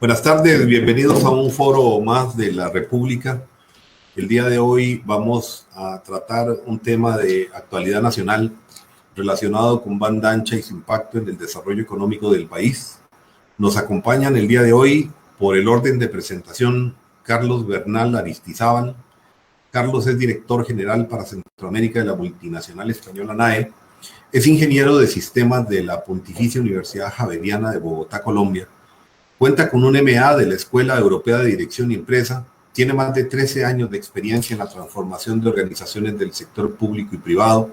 Buenas tardes, bienvenidos a un foro más de la República. El día de hoy vamos a tratar un tema de actualidad nacional relacionado con banda ancha y su impacto en el desarrollo económico del país. Nos acompañan el día de hoy, por el orden de presentación, Carlos Bernal Aristizábal. Carlos es director general para Centroamérica de la multinacional española NAE. Es ingeniero de sistemas de la Pontificia Universidad Javeriana de Bogotá, Colombia. Cuenta con un MA de la Escuela Europea de Dirección y Empresa. Tiene más de 13 años de experiencia en la transformación de organizaciones del sector público y privado.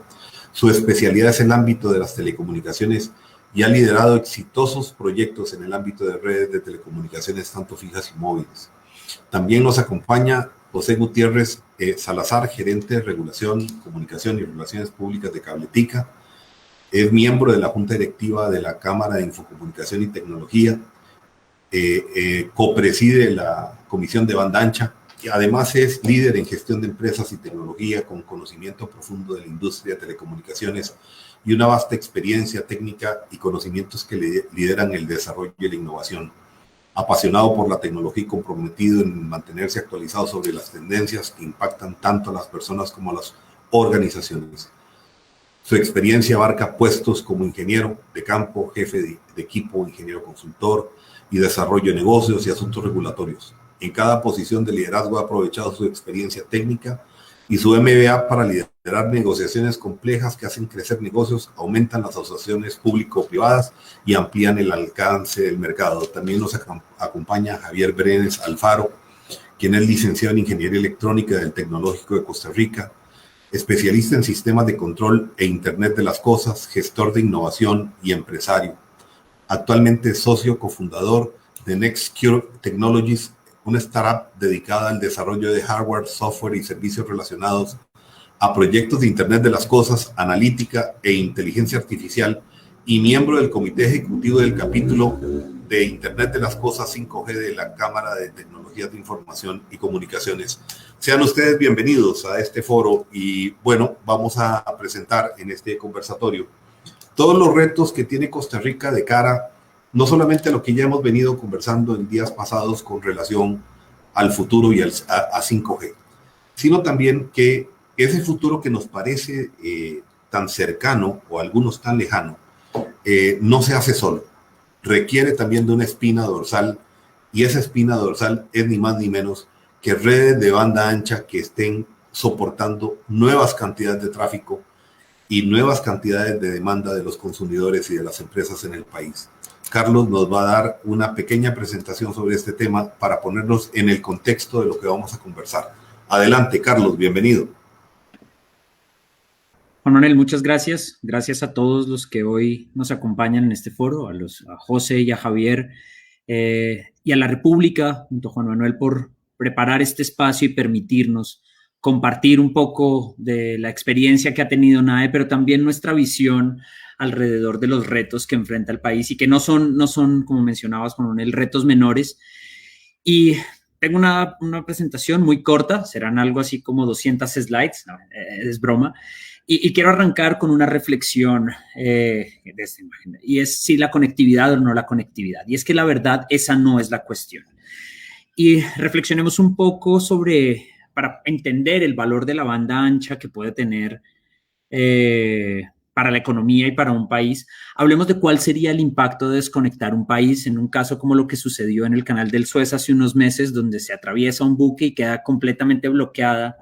Su especialidad es en el ámbito de las telecomunicaciones y ha liderado exitosos proyectos en el ámbito de redes de telecomunicaciones, tanto fijas y móviles. También nos acompaña José Gutiérrez Salazar, gerente de Regulación, Comunicación y Relaciones Públicas de Cabletica. Es miembro de la Junta Directiva de la Cámara de Infocomunicación y Tecnología. Copreside la Comisión de Banda Ancha y además es líder en gestión de empresas y tecnología con conocimiento profundo de la industria de telecomunicaciones y una vasta experiencia técnica y conocimientos que lideran el desarrollo y la innovación. Apasionado por la tecnología y comprometido en mantenerse actualizado sobre las tendencias que impactan tanto a las personas como a las organizaciones. Su experiencia abarca puestos como ingeniero de campo, jefe de equipo, ingeniero consultor y desarrollo de negocios y asuntos regulatorios. En cada posición de liderazgo ha aprovechado su experiencia técnica y su MBA para liderar negociaciones complejas que hacen crecer negocios, aumentan las asociaciones público-privadas y amplían el alcance del mercado. También nos acompaña Javier Brenes Alfaro, quien es licenciado en Ingeniería Electrónica del Tecnológico de Costa Rica, especialista en sistemas de control e Internet de las cosas, gestor de innovación y empresario. Actualmente es socio cofundador de NextCure Technologies, una startup dedicada al desarrollo de hardware, software y servicios relacionados a proyectos de Internet de las cosas, analítica e inteligencia artificial, y miembro del comité ejecutivo del capítulo de Internet de las cosas 5G de la Cámara de Tecnologías de Información y Comunicaciones. Sean ustedes bienvenidos a este foro y bueno, vamos a presentar en este conversatorio todos los retos que tiene Costa Rica de cara, no solamente a lo que ya hemos venido conversando en días pasados con relación al futuro y a 5G, sino también que ese futuro que nos parece tan cercano o a algunos tan lejano, no se hace solo. Requiere también de una espina dorsal y esa espina dorsal es ni más ni menos que redes de banda ancha que estén soportando nuevas cantidades de tráfico y nuevas cantidades de demanda de los consumidores y de las empresas en el país. Carlos nos va a dar una pequeña presentación sobre este tema para ponernos en el contexto de lo que vamos a conversar. Adelante, Carlos, bienvenido. Juan Manuel, muchas gracias. Gracias a todos los que hoy nos acompañan en este foro, a José y a Javier y a la República, junto a Juan Manuel, por preparar este espacio y permitirnos compartir un poco de la experiencia que ha tenido NAE, pero también nuestra visión alrededor de los retos que enfrenta el país y que no son como mencionabas, Juan Manuel, retos menores. Y tengo una presentación muy corta, serán algo así como 200 slides, no, es broma. Y quiero arrancar con una reflexión de esta imagen, y es si la conectividad o no la conectividad. Y es que la verdad, esa no es la cuestión. Y reflexionemos un poco sobre, para entender el valor de la banda ancha que puede tener para la economía y para un país, hablemos de cuál sería el impacto de desconectar un país en un caso como lo que sucedió en el Canal del Suez hace unos meses, donde se atraviesa un buque y queda completamente bloqueada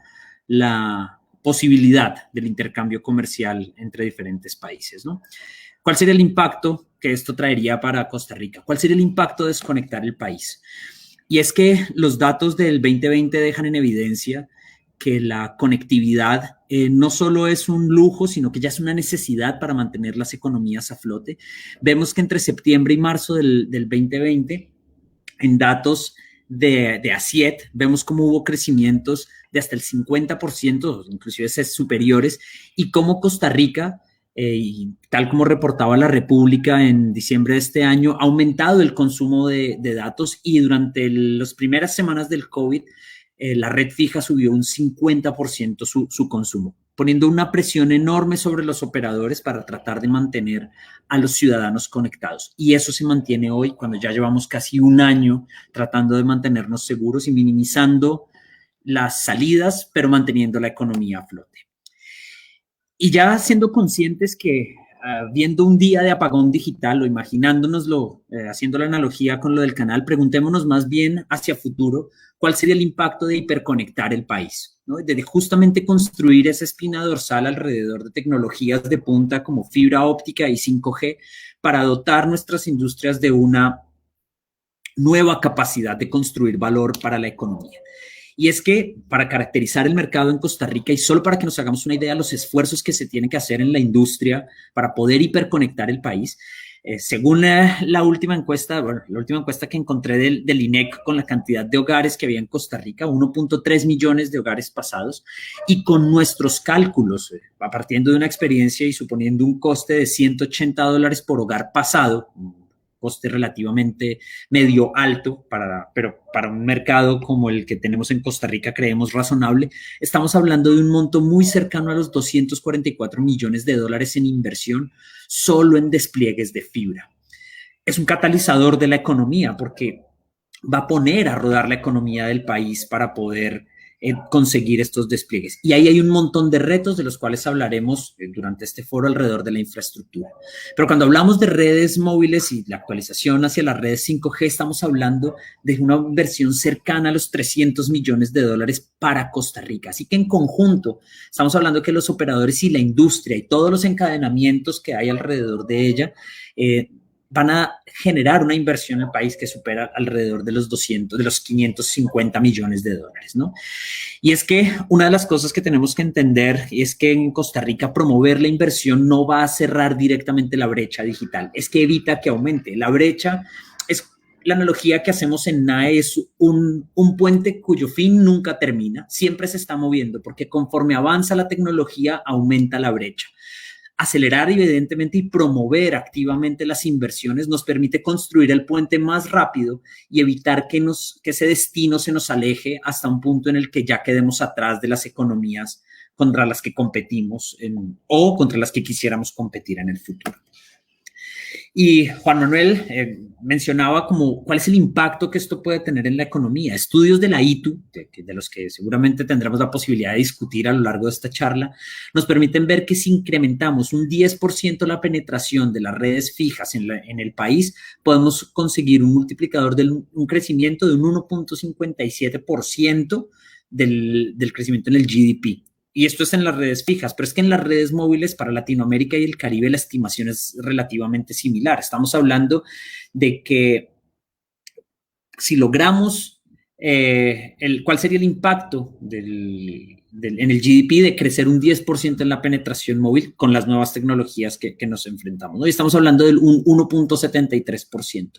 la posibilidad del intercambio comercial entre diferentes países, ¿no? ¿Cuál sería el impacto que esto traería para Costa Rica? ¿Cuál sería el impacto de desconectar el país? Y es que los datos del 2020 dejan en evidencia que la conectividad no solo es un lujo, sino que ya es una necesidad para mantener las economías a flote. Vemos que entre septiembre y marzo del 2020, en datos de ACIET, vemos cómo hubo crecimientos de hasta el 50%, inclusive superiores, y cómo Costa Rica, y tal como reportaba la República en diciembre de este año, ha aumentado el consumo de datos y durante las primeras semanas del COVID, la red fija subió un 50% su consumo. poniendo una presión enorme sobre los operadores para tratar de mantener a los ciudadanos conectados. Y eso se mantiene hoy cuando ya llevamos casi un año tratando de mantenernos seguros y minimizando las salidas, pero manteniendo la economía a flote. Y ya siendo conscientes que viendo un día de apagón digital o imaginándonoslo, haciendo la analogía con lo del canal, preguntémonos más bien hacia futuro cuál sería el impacto de hiperconectar el país, ¿no? De justamente construir esa espina dorsal alrededor de tecnologías de punta como fibra óptica y 5G para dotar nuestras industrias de una nueva capacidad de construir valor para la economía. Y es que para caracterizar el mercado en Costa Rica y solo para que nos hagamos una idea de los esfuerzos que se tienen que hacer en la industria para poder hiperconectar el país, según la última encuesta que encontré del INEC con la cantidad de hogares que había en Costa Rica, 1.3 millones de hogares pasados, y con nuestros cálculos, partiendo de una experiencia y suponiendo un coste de $180 por hogar pasado, coste relativamente medio alto, pero para un mercado como el que tenemos en Costa Rica creemos razonable, estamos hablando de un monto muy cercano a los $244 millones en inversión solo en despliegues de fibra. Es un catalizador de la economía porque va a poner a rodar la economía del país para poder conseguir estos despliegues. Y ahí hay un montón de retos de los cuales hablaremos durante este foro alrededor de la infraestructura. Pero cuando hablamos de redes móviles y la actualización hacia las redes 5G, estamos hablando de una inversión cercana a los $300 millones para Costa Rica. Así que en conjunto estamos hablando que los operadores y la industria y todos los encadenamientos que hay alrededor de ella van a generar una inversión en el país que supera alrededor de los 550 millones de dólares, ¿no? Y es que una de las cosas que tenemos que entender es que en Costa Rica promover la inversión no va a cerrar directamente la brecha digital, es que evita que aumente. La brecha es la analogía que hacemos en NAE, es un puente cuyo fin nunca termina, siempre se está moviendo porque conforme avanza la tecnología aumenta la brecha. Acelerar evidentemente y promover activamente las inversiones nos permite construir el puente más rápido y evitar que ese destino se nos aleje hasta un punto en el que ya quedemos atrás de las economías contra las que competimos o contra las que quisiéramos competir en el futuro. Y Juan Manuel mencionaba cuál es el impacto que esto puede tener en la economía. Estudios de la ITU, de los que seguramente tendremos la posibilidad de discutir a lo largo de esta charla, nos permiten ver que si incrementamos un 10% la penetración de las redes fijas en el país, podemos conseguir un multiplicador de un crecimiento de un 1.57% del crecimiento en el GDP. Y esto es en las redes fijas, pero es que en las redes móviles para Latinoamérica y el Caribe la estimación es relativamente similar. Estamos hablando de que si logramos, ¿cuál sería el impacto en el GDP de crecer un 10% en la penetración móvil con las nuevas tecnologías que nos enfrentamos, ¿no? Y estamos hablando del 1.73%.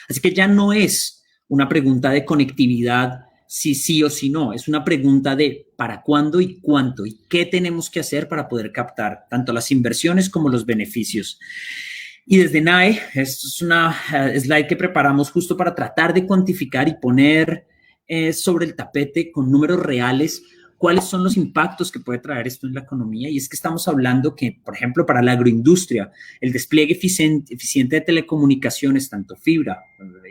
Así que ya no es una pregunta de conectividad si sí o si no, es una pregunta de para cuándo y cuánto y qué tenemos que hacer para poder captar tanto las inversiones como los beneficios. Y desde NAE, esto es una slide que preparamos justo para tratar de cuantificar y poner sobre el tapete con números reales cuáles son los impactos que puede traer esto en la economía. Y es que estamos hablando que, por ejemplo, para la agroindustria, el despliegue eficiente de telecomunicaciones, tanto fibra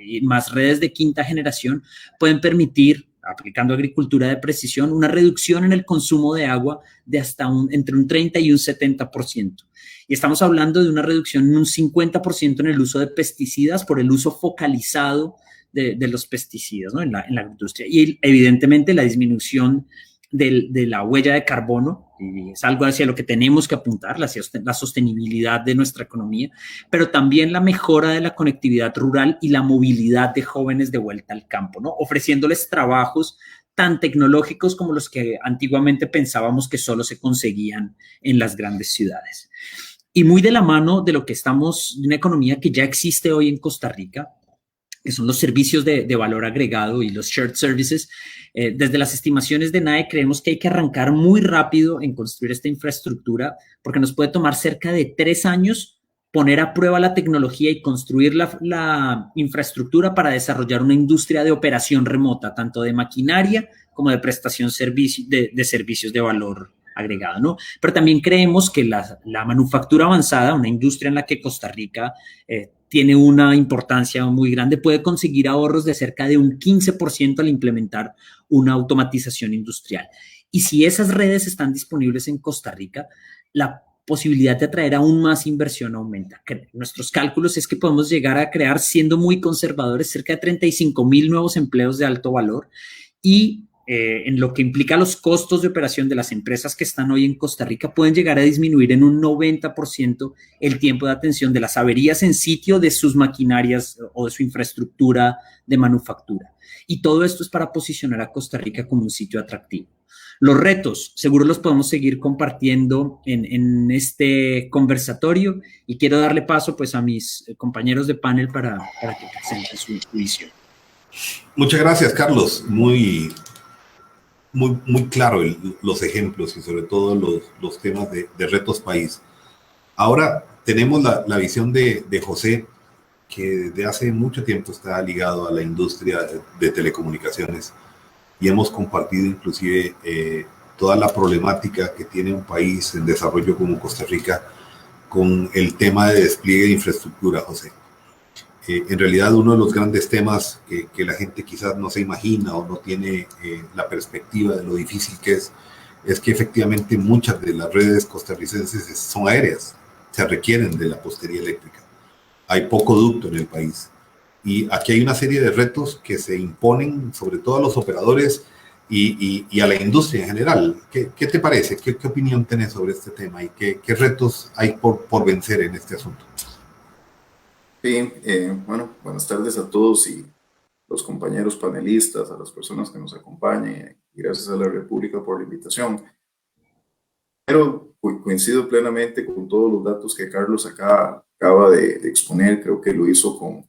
y más redes de quinta generación, pueden permitir, aplicando agricultura de precisión, una reducción en el consumo de agua de hasta entre un 30 y un 70%. Y estamos hablando de una reducción en un 50% en el uso de pesticidas por el uso focalizado de los pesticidas, ¿no? en la agricultura. Y evidentemente la disminución de la huella de carbono, y es algo hacia lo que tenemos que apuntar, hacia la sostenibilidad de nuestra economía, pero también la mejora de la conectividad rural y la movilidad de jóvenes de vuelta al campo, ¿no? Ofreciéndoles trabajos tan tecnológicos como los que antiguamente pensábamos que solo se conseguían en las grandes ciudades. Y muy de la mano de lo que estamos, de una economía que ya existe hoy en Costa Rica, que son los servicios de valor agregado y los shared services. Desde las estimaciones de NAE creemos que hay que arrancar muy rápido en construir esta infraestructura porque nos puede tomar cerca de 3 años poner a prueba la tecnología y construir la infraestructura para desarrollar una industria de operación remota, tanto de maquinaria como de prestación de servicios de valor agregado, ¿no? Pero también creemos que la manufactura avanzada, una industria en la que Costa Rica tiene una importancia muy grande, puede conseguir ahorros de cerca de un 15% al implementar una automatización industrial. Y si esas redes están disponibles en Costa Rica, la posibilidad de atraer aún más inversión aumenta. Nuestros cálculos es que podemos llegar a crear, siendo muy conservadores, cerca de 35,000 nuevos empleos de alto valor y en lo que implica los costos de operación de las empresas que están hoy en Costa Rica, pueden llegar a disminuir en un 90% el tiempo de atención de las averías en sitio de sus maquinarias o de su infraestructura de manufactura. Y todo esto es para posicionar a Costa Rica como un sitio atractivo. Los retos, seguro los podemos seguir compartiendo en este conversatorio y quiero darle paso pues a mis compañeros de panel para que presenten su visión. Muchas gracias, Carlos. Muy claro los ejemplos y sobre todo los temas de retos país. Ahora tenemos la visión de José, que desde hace mucho tiempo está ligado a la industria de telecomunicaciones y hemos compartido inclusive toda la problemática que tiene un país en desarrollo como Costa Rica con el tema de despliegue de infraestructura, José. En realidad uno de los grandes temas que la gente quizás no se imagina o no tiene la perspectiva de lo difícil que es que efectivamente muchas de las redes costarricenses son aéreas, se requieren de la postería eléctrica. Hay poco ducto en el país. Y aquí hay una serie de retos que se imponen sobre todo a los operadores y a la industria en general. ¿Qué te parece? ¿Qué opinión tienes sobre este tema? ¿Y qué retos hay por vencer en este asunto? Sí, bueno, buenas tardes a todos y los compañeros panelistas, a las personas que nos acompañan y gracias a la República por la invitación. Pero coincido plenamente con todos los datos que Carlos acaba de exponer, creo que lo hizo con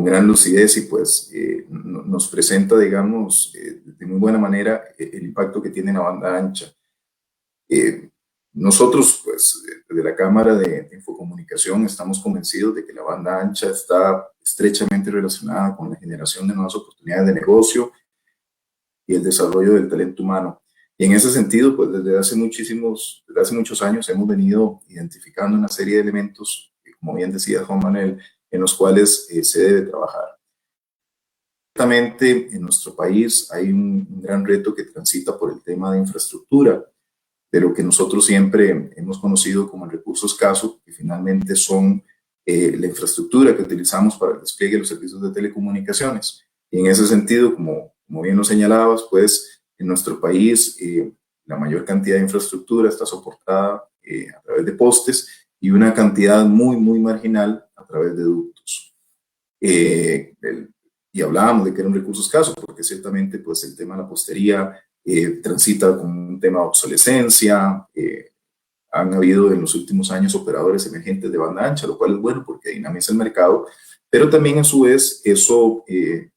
gran lucidez y pues nos presenta, digamos, de muy buena manera el impacto que tiene la banda ancha. Nosotros, pues, de la Cámara de Infocomunicación estamos convencidos de que la banda ancha está estrechamente relacionada con la generación de nuevas oportunidades de negocio y el desarrollo del talento humano. Y en ese sentido, pues desde hace muchos años hemos venido identificando una serie de elementos, como bien decía Juan Manuel, en los cuales se debe trabajar. Ciertamente, en nuestro país hay un gran reto que transita por el tema de infraestructura, de lo que nosotros siempre hemos conocido como el recurso escaso, que finalmente son la infraestructura que utilizamos para el despliegue de los servicios de telecomunicaciones. Y en ese sentido, como bien lo señalabas, pues en nuestro país la mayor cantidad de infraestructura está soportada a través de postes y una cantidad muy marginal a través de ductos. Y hablábamos de que era un recurso escaso, porque ciertamente pues el tema de la postería transita con un tema de obsolescencia. Han habido en los últimos años operadores emergentes de banda ancha, lo cual es bueno porque dinamiza el mercado, pero también a su vez eso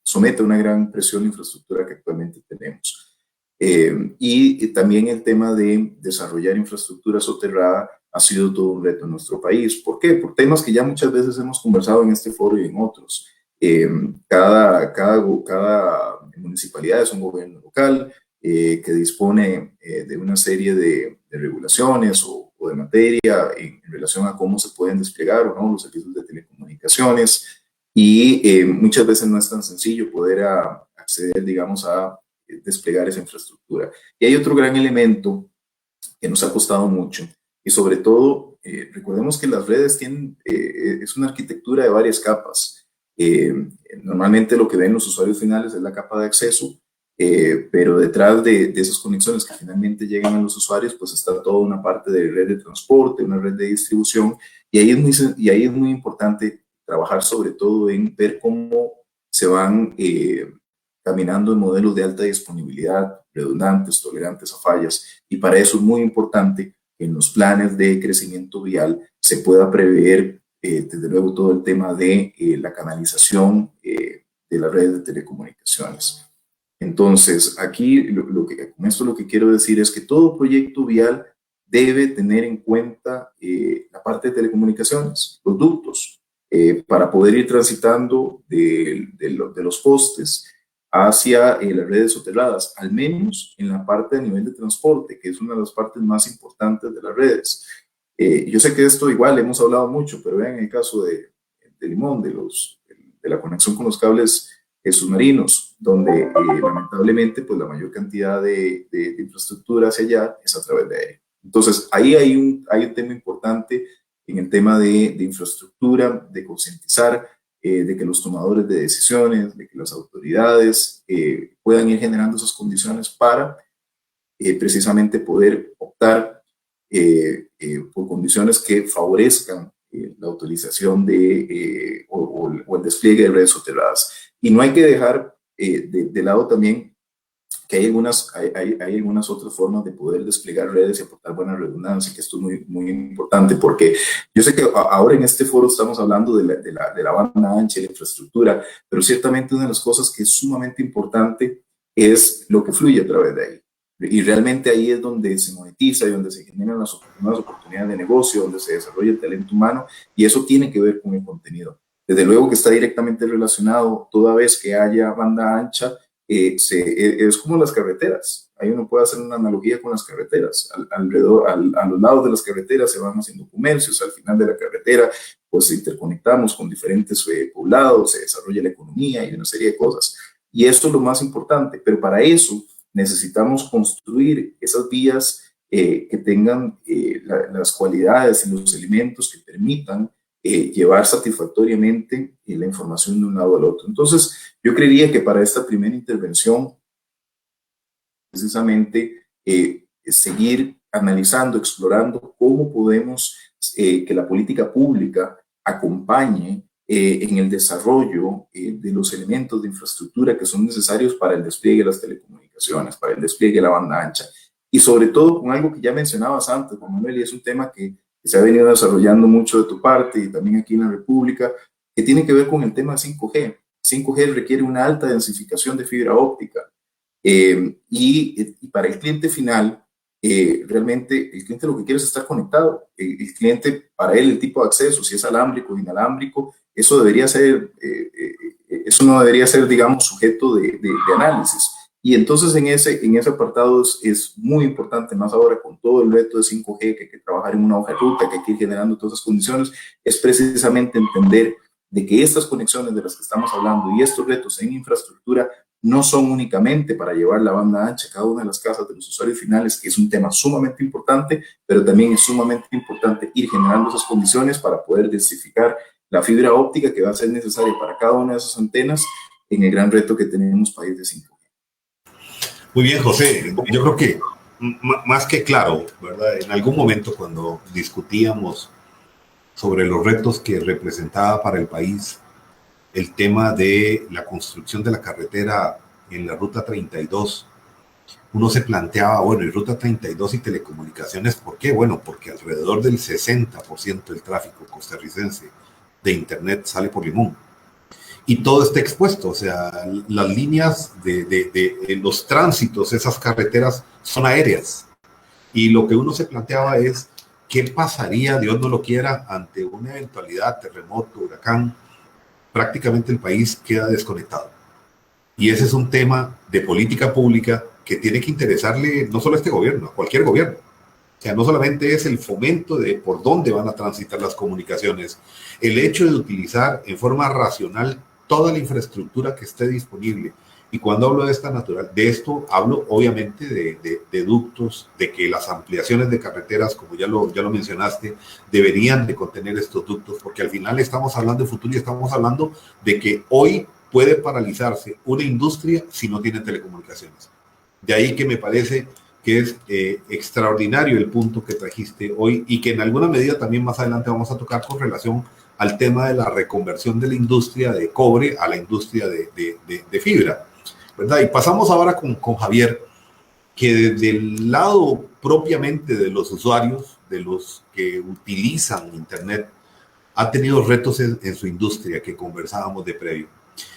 somete a una gran presión de infraestructura que actualmente tenemos. Y también el tema de desarrollar infraestructura soterrada ha sido todo un reto en nuestro país. ¿Por qué? Por temas que ya muchas veces hemos conversado en este foro y en otros. Cada municipalidad es un gobierno local que dispone de una serie de regulaciones o de materia en relación a cómo se pueden desplegar o no los servicios de telecomunicaciones y muchas veces no es tan sencillo poder acceder, digamos, a desplegar esa infraestructura. Y hay otro gran elemento que nos ha costado mucho y sobre todo recordemos que las redes tienen, es una arquitectura de varias capas. Normalmente lo que ven los usuarios finales es la capa de acceso, pero detrás de esas conexiones que finalmente llegan a los usuarios, pues está toda una parte de red de transporte, una red de distribución, y ahí es muy importante trabajar sobre todo en ver cómo se van caminando en modelos de alta disponibilidad, redundantes, tolerantes a fallas, y para eso es muy importante que en los planes de crecimiento vial se pueda prever desde luego todo el tema de la canalización de las redes de telecomunicaciones. Entonces, aquí con esto lo que quiero decir es que todo proyecto vial debe tener en cuenta la parte de telecomunicaciones, los ductos, para poder ir transitando de los postes hacia las redes soterradas, al menos en la parte a nivel de transporte, que es una de las partes más importantes de las redes. Yo sé que esto igual hemos hablado mucho, pero vean el caso de Limón, de la conexión con los cables submarinos, donde lamentablemente pues la mayor cantidad de infraestructura hacia allá es a través de aire. Entonces ahí hay un tema importante en el tema de infraestructura, de concientizar, de que los tomadores de decisiones, de que las autoridades puedan ir generando esas condiciones para precisamente poder optar por condiciones que favorezcan la utilización o el despliegue de redes soterradas. Y no hay que dejar de lado también que hay algunas otras formas de poder desplegar redes y aportar buena redundancia, que esto es muy, muy importante, porque yo sé que ahora en este foro estamos hablando de la banda ancha y la infraestructura, pero ciertamente una de las cosas que es sumamente importante es lo que fluye a través de ahí. Y realmente ahí es donde se monetiza y donde se generan las nuevas oportunidades de negocio, donde se desarrolla el talento humano, y eso tiene que ver con el contenido. Desde luego que está directamente relacionado, toda vez que haya banda ancha, es como las carreteras. Ahí uno puede hacer una analogía con las carreteras. A los lados de las carreteras se van haciendo comercios, al final de la carretera pues interconectamos con diferentes poblados, se desarrolla la economía y una serie de cosas. Y esto es lo más importante, pero para eso necesitamos construir esas vías que tengan las cualidades y los elementos que permitan llevar satisfactoriamente la información de un lado al otro. Entonces, yo creería que para esta primera intervención, precisamente, seguir analizando, explorando cómo podemos que la política pública acompañe en el desarrollo de los elementos de infraestructura que son necesarios para el despliegue de las telecomunicaciones, para el despliegue de la banda ancha. Y sobre todo con algo que ya mencionabas antes, Juan Manuel, y es un tema que se ha venido desarrollando mucho de tu parte y también aquí en la República, que tiene que ver con el tema 5G. 5G requiere una alta densificación de fibra óptica y para el cliente final, realmente el cliente lo que quiere es estar conectado. El cliente, para él, el tipo de acceso, si es alámbrico o inalámbrico, eso debería ser, eso no debería ser, digamos, sujeto de análisis. Y entonces en ese apartado es muy importante, más ahora con todo el reto de 5G, que hay que trabajar en una hoja de ruta, que hay que ir generando todas esas condiciones, es precisamente entender de que estas conexiones de las que estamos hablando y estos retos en infraestructura no son únicamente para llevar la banda ancha a cada una de las casas de los usuarios finales, que es un tema sumamente importante, pero también es sumamente importante ir generando esas condiciones para poder densificar la fibra óptica que va a ser necesaria para cada una de esas antenas en el gran reto que tenemos para ir de 5G. Muy bien, José. Yo creo que más que claro, ¿verdad? En algún momento cuando discutíamos sobre los retos que representaba para el país el tema de la construcción de la carretera en la Ruta 32, uno se planteaba, bueno, y Ruta 32 y telecomunicaciones, ¿por qué? Bueno, porque alrededor del 60% del tráfico costarricense de Internet sale por Limón. Y todo está expuesto, o sea, las líneas de los tránsitos, esas carreteras son aéreas. Y lo que uno se planteaba es, ¿qué pasaría, Dios no lo quiera, ante una eventualidad, terremoto, huracán? Prácticamente el país queda desconectado. Y ese es un tema de política pública que tiene que interesarle no solo a este gobierno, a cualquier gobierno. O sea, no solamente es el fomento de por dónde van a transitar las comunicaciones, el hecho de utilizar en forma racional toda la infraestructura que esté disponible. Y cuando hablo de esto hablo obviamente de ductos, de que las ampliaciones de carreteras, como ya lo mencionaste, deberían de contener estos ductos, porque al final estamos hablando de futuro y estamos hablando de que hoy puede paralizarse una industria si no tiene telecomunicaciones. De ahí que me parece que es extraordinario el punto que trajiste hoy y que en alguna medida también más adelante vamos a tocar con relación al tema de la reconversión de la industria de cobre a la industria de fibra, ¿verdad? Y pasamos ahora con Javier, que desde el lado propiamente de los usuarios, de los que utilizan Internet, ha tenido retos en su industria que conversábamos de previo.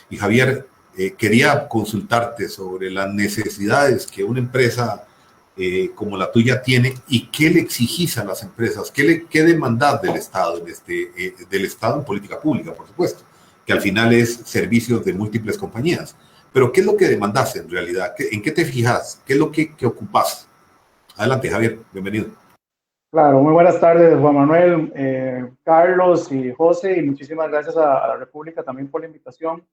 Y Javier, quería consultarte sobre las necesidades que una empresa como la tuya tiene y qué le exigís a las empresas, qué demandás del Estado del Estado en política pública, por supuesto, que al final es servicios de múltiples compañías. Pero ¿qué es lo que demandas en realidad? ¿En qué te fijas? ¿Qué es lo que ocupas? Adelante, Javier, bienvenido. Claro, muy buenas tardes, Juan Manuel, Carlos y José, y muchísimas gracias a la República también por la invitación.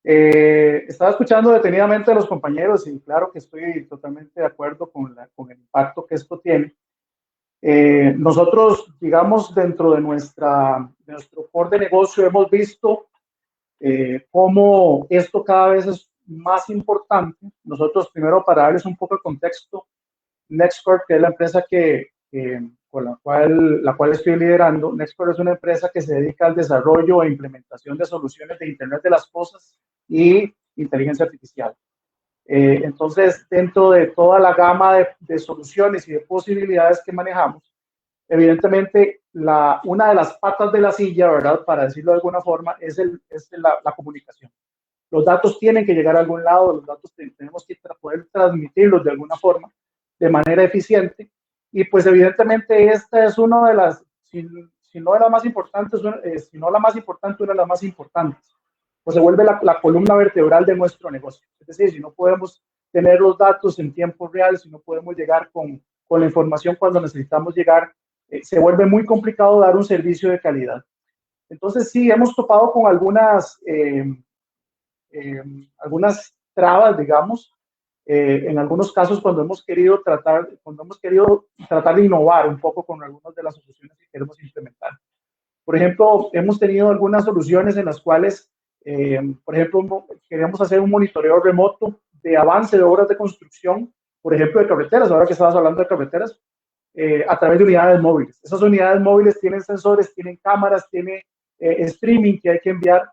Estaba escuchando detenidamente a los compañeros y claro que estoy totalmente de acuerdo con el impacto que esto tiene. Nosotros, digamos, dentro de nuestro core de negocio hemos visto cómo esto cada vez es más importante. Nosotros, primero, para darles un poco de contexto, Nextcorp, que es la empresa con la cual estoy liderando, Nextcorp es una empresa que se dedica al desarrollo e implementación de soluciones de Internet de las Cosas y inteligencia artificial. Entonces, dentro de toda la gama de soluciones y de posibilidades que manejamos, evidentemente, una de las patas de la silla, ¿verdad? Para decirlo de alguna forma, es la comunicación. Los datos tienen que llegar a algún lado, los datos tenemos que poder transmitirlos de alguna forma, de manera eficiente. Y pues evidentemente esta es una de las, si no de las más importantes, si no la más importante, una de las más importantes. Pues se vuelve la columna vertebral de nuestro negocio. Es decir, si no podemos tener los datos en tiempo real, si no podemos llegar con la información cuando necesitamos llegar, se vuelve muy complicado dar un servicio de calidad. Entonces sí, hemos topado con algunas trabas, digamos, en algunos casos cuando hemos querido tratar de innovar un poco con algunas de las soluciones que queremos implementar. Por ejemplo, hemos tenido algunas soluciones en las cuales, por ejemplo, queríamos hacer un monitoreo remoto de avance de obras de construcción, por ejemplo, de carreteras, ahora que estabas hablando de carreteras, a través de unidades móviles. Esas unidades móviles tienen sensores, tienen cámaras, tienen streaming que hay que enviar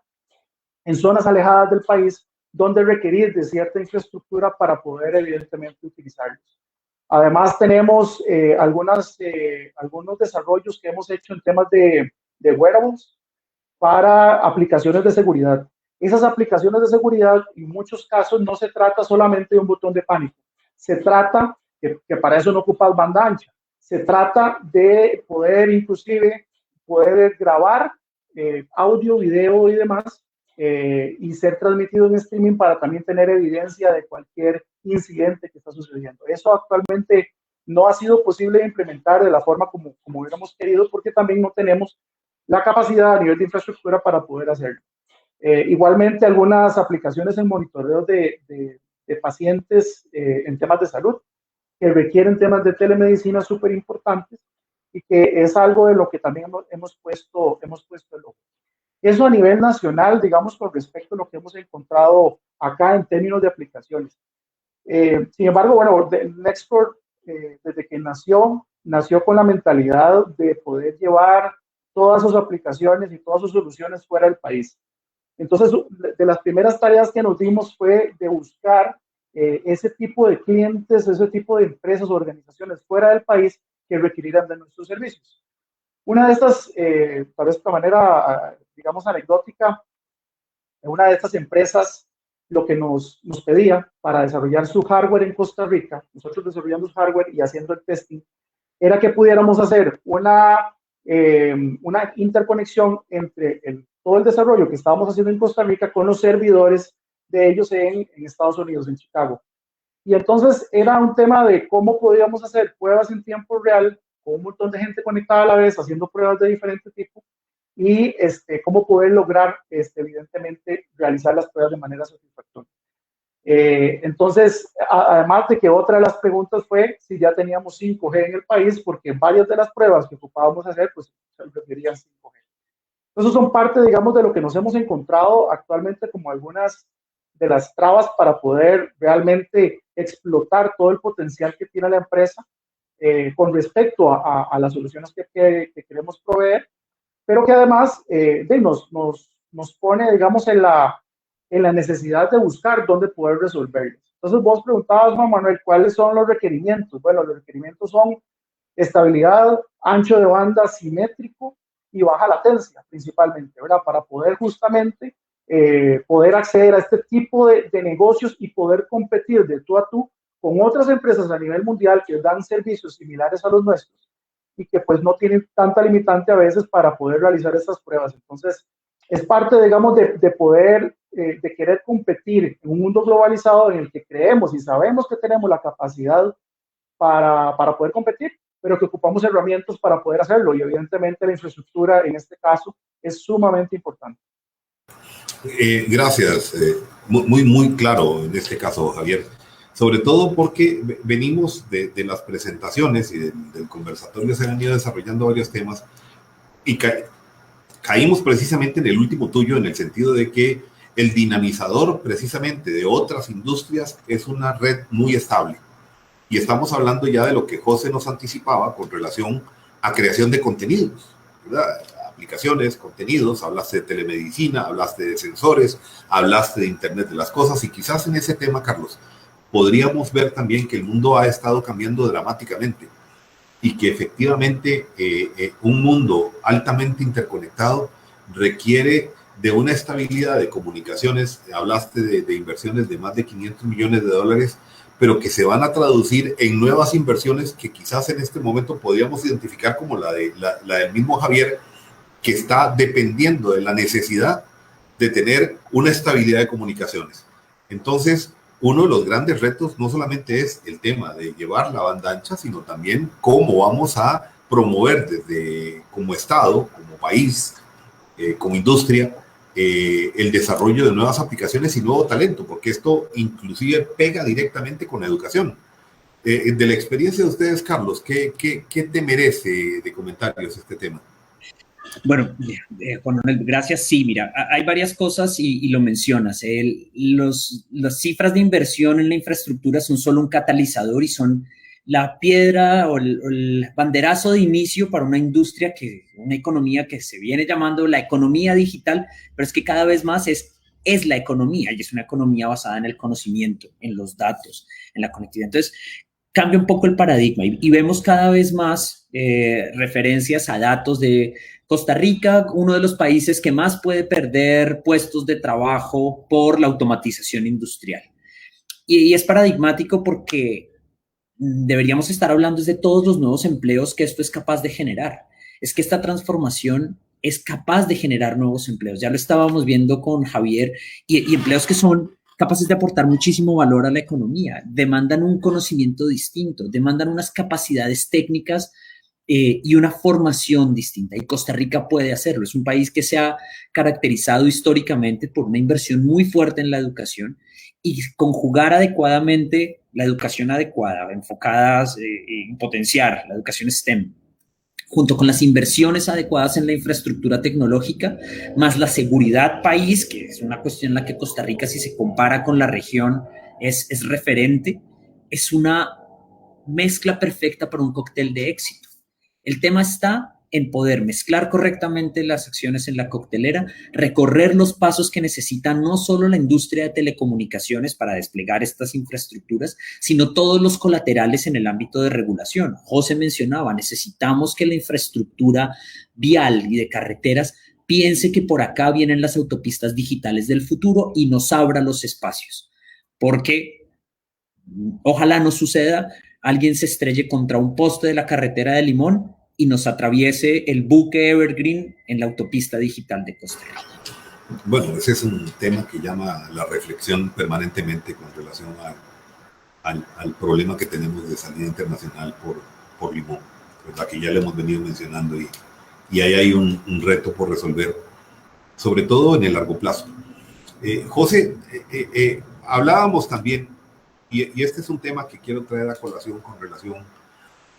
en zonas alejadas del país, donde requerir de cierta infraestructura para poder evidentemente utilizarlos. Además tenemos algunos desarrollos que hemos hecho en temas de wearables para aplicaciones de seguridad. Esas aplicaciones de seguridad en muchos casos no se trata solamente de un botón de pánico, se trata, que para eso no ocupas banda ancha, se trata de poder inclusive poder grabar audio, video y demás y ser transmitido en streaming para también tener evidencia de cualquier incidente que está sucediendo. Eso actualmente no ha sido posible implementar de la forma como hubiéramos querido porque también no tenemos la capacidad a nivel de infraestructura para poder hacerlo. Igualmente, algunas aplicaciones en monitoreo de pacientes en temas de salud que requieren temas de telemedicina súper importantes y que es algo de lo que también hemos puesto el ojo. Eso a nivel nacional, digamos, con respecto a lo que hemos encontrado acá en términos de aplicaciones. Sin embargo, bueno, Nextcorp, desde que nació con la mentalidad de poder llevar todas sus aplicaciones y todas sus soluciones fuera del país. Entonces, de las primeras tareas que nos dimos fue de buscar ese tipo de clientes, ese tipo de empresas o organizaciones fuera del país que requirieran de nuestros servicios. Una de estas, tal vez de esta manera, digamos, anecdótica, una de estas empresas lo que nos pedía para desarrollar su hardware en Costa Rica, nosotros desarrollando su hardware y haciendo el testing, era que pudiéramos hacer una interconexión entre todo el desarrollo que estábamos haciendo en Costa Rica con los servidores de ellos en Estados Unidos, en Chicago. Y entonces era un tema de cómo podíamos hacer pruebas en tiempo real con un montón de gente conectada a la vez, haciendo pruebas de diferente tipo, y cómo poder lograr, evidentemente, realizar las pruebas de manera satisfactoria. Entonces, además de que otra de las preguntas fue si ya teníamos 5G en el país, porque varias de las pruebas que ocupábamos hacer, pues, se referían 5G. Entonces, son parte, digamos, de lo que nos hemos encontrado actualmente como algunas de las trabas para poder realmente explotar todo el potencial que tiene la empresa con respecto a las soluciones que queremos proveer, pero que además nos pone, digamos, en la necesidad de buscar dónde poder resolverlos. Entonces vos preguntabas, Juan Manuel, ¿cuáles son los requerimientos? Bueno, los requerimientos son estabilidad, ancho de banda simétrico y baja latencia principalmente, ¿verdad? Para poder justamente poder acceder a este tipo de negocios y poder competir de tú a tú con otras empresas a nivel mundial que dan servicios similares a los nuestros y que pues no tienen tanta limitante a veces para poder realizar estas pruebas. Entonces, es parte, digamos, de poder de querer competir en un mundo globalizado en el que creemos y sabemos que tenemos la capacidad para poder competir, pero que ocupamos herramientas para poder hacerlo, y evidentemente la infraestructura en este caso es sumamente importante. Gracias, muy claro en este caso, Javier, sobre todo porque venimos de las presentaciones y del conversatorio, se han ido desarrollando varios temas y caímos precisamente en el último tuyo, en el sentido de que el dinamizador precisamente de otras industrias es una red muy estable. Y estamos hablando ya de lo que José nos anticipaba con relación a creación de contenidos, ¿verdad? Aplicaciones, contenidos, hablaste de telemedicina, hablaste de sensores, hablaste de Internet de las cosas, y quizás en ese tema, Carlos, podríamos ver también que el mundo ha estado cambiando dramáticamente y que efectivamente un mundo altamente interconectado requiere de una estabilidad de comunicaciones. Hablaste de inversiones de más de 500 millones de dólares, pero que se van a traducir en nuevas inversiones que quizás en este momento podríamos identificar como la del mismo Javier, que está dependiendo de la necesidad de tener una estabilidad de comunicaciones. Entonces, uno de los grandes retos no solamente es el tema de llevar la banda ancha, sino también cómo vamos a promover desde como Estado, como país, como industria, el desarrollo de nuevas aplicaciones y nuevo talento, porque esto inclusive pega directamente con la educación. De la experiencia de ustedes, Carlos, ¿qué te merece de comentarios este tema? Bueno, Juan Manuel, gracias. Sí, mira, hay varias cosas y lo mencionas. Las cifras de inversión en la infraestructura son solo un catalizador y son la piedra o el banderazo de inicio para una industria, una economía que se viene llamando la economía digital, pero es que cada vez más es la economía, y es una economía basada en el conocimiento, en los datos, en la conectividad. Entonces, cambia un poco el paradigma y vemos cada vez más referencias a datos de Costa Rica, uno de los países que más puede perder puestos de trabajo por la automatización industrial. Y es paradigmático porque deberíamos estar hablando de todos los nuevos empleos que esto es capaz de generar. Es que esta transformación es capaz de generar nuevos empleos. Ya lo estábamos viendo con Javier, y empleos que son capaces de aportar muchísimo valor a la economía, demandan un conocimiento distinto, demandan unas capacidades técnicas y una formación distinta. Y Costa Rica puede hacerlo. Es un país que se ha caracterizado históricamente por una inversión muy fuerte en la educación y conjugar adecuadamente la educación adecuada, enfocadas en potenciar la educación STEM, junto con las inversiones adecuadas en la infraestructura tecnológica, más la seguridad país, que es una cuestión en la que Costa Rica, si se compara con la región, es referente. Es una mezcla perfecta para un cóctel de éxito. El tema está en poder mezclar correctamente las acciones en la coctelera, recorrer los pasos que necesita no solo la industria de telecomunicaciones para desplegar estas infraestructuras, sino todos los colaterales en el ámbito de regulación. José mencionaba, necesitamos que la infraestructura vial y de carreteras piense que por acá vienen las autopistas digitales del futuro y nos abra los espacios, porque ojalá no suceda, alguien se estrelle contra un poste de la carretera de Limón y nos atraviese el buque Evergreen en la autopista digital de Costa Rica. Bueno, ese es un tema que llama la reflexión permanentemente con relación al problema que tenemos de salida internacional por Limón, ¿verdad? Que ya le hemos venido mencionando, y ahí hay un reto por resolver, sobre todo en el largo plazo. José, hablábamos también, y este es un tema que quiero traer a colación con relación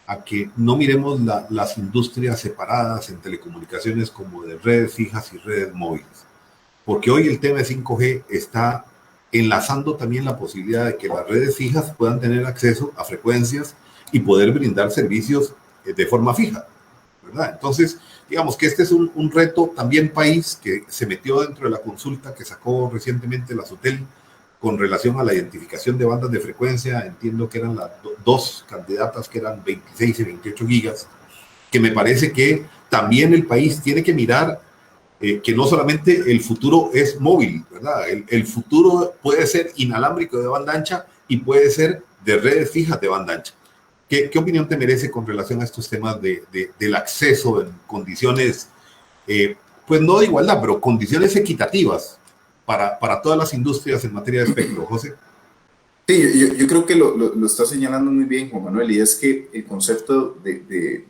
a que no miremos las industrias separadas en telecomunicaciones como de redes fijas y redes móviles, porque hoy el tema de 5G está enlazando también la posibilidad de que las redes fijas puedan tener acceso a frecuencias y poder brindar servicios de forma fija, ¿verdad? Entonces, digamos que este es un reto también país que se metió dentro de la consulta que sacó recientemente la SUTEL con relación a la identificación de bandas de frecuencia. Entiendo que eran las dos candidatas que eran 26 y 28 gigas, que me parece que también el país tiene que mirar que no solamente el futuro es móvil, ¿verdad? El futuro puede ser inalámbrico de banda ancha y puede ser de redes fijas de banda ancha. ¿Qué opinión te merece con relación a estos temas del acceso en condiciones, pues no de igualdad, pero condiciones equitativas para todas las industrias en materia de espectro, José. Sí, yo creo que lo está señalando muy bien, Juan Manuel, y es que el concepto de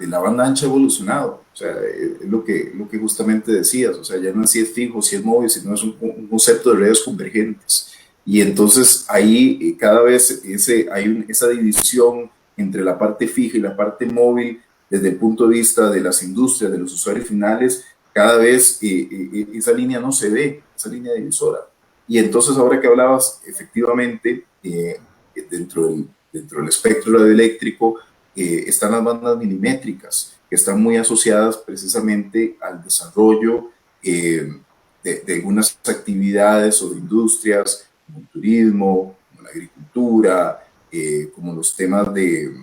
la banda ancha ha evolucionado. O sea, es lo que justamente decías. O sea, ya no es si es fijo, si es móvil, sino es un concepto de redes convergentes. Y entonces ahí cada vez hay esa división entre la parte fija y la parte móvil desde el punto de vista de las industrias, de los usuarios finales. Cada vez esa línea no se ve, esa línea divisora. Y entonces, ahora que hablabas, efectivamente, dentro del espectro radioeléctrico están las bandas milimétricas, que están muy asociadas precisamente al desarrollo de algunas actividades o de industrias, como el turismo, como la agricultura, como los temas de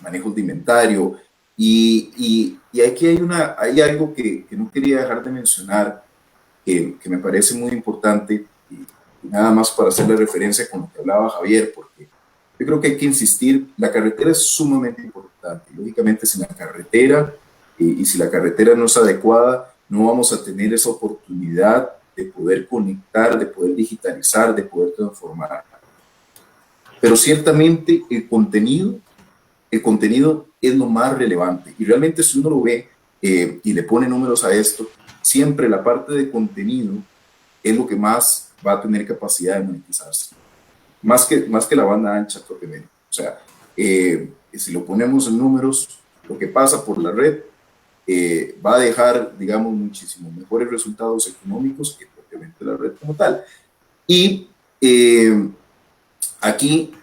manejo de inventario. Y aquí hay algo que no quería dejar de mencionar, que me parece muy importante, y nada más para hacerle referencia con lo que hablaba Javier, porque yo creo que hay que insistir, la carretera es sumamente importante. Lógicamente, sin la carretera, y si la carretera no es adecuada, no vamos a tener esa oportunidad de poder conectar, de poder digitalizar, de poder transformar. Pero ciertamente el contenido es lo más relevante, y realmente si uno lo ve y le pone números a esto, siempre la parte de contenido es lo que más va a tener capacidad de monetizarse, más que la banda ancha propiamente. O sea, si lo ponemos en números, lo que pasa por la red va a dejar, digamos, muchísimo mejores resultados económicos que propiamente la red como tal. Y aquí,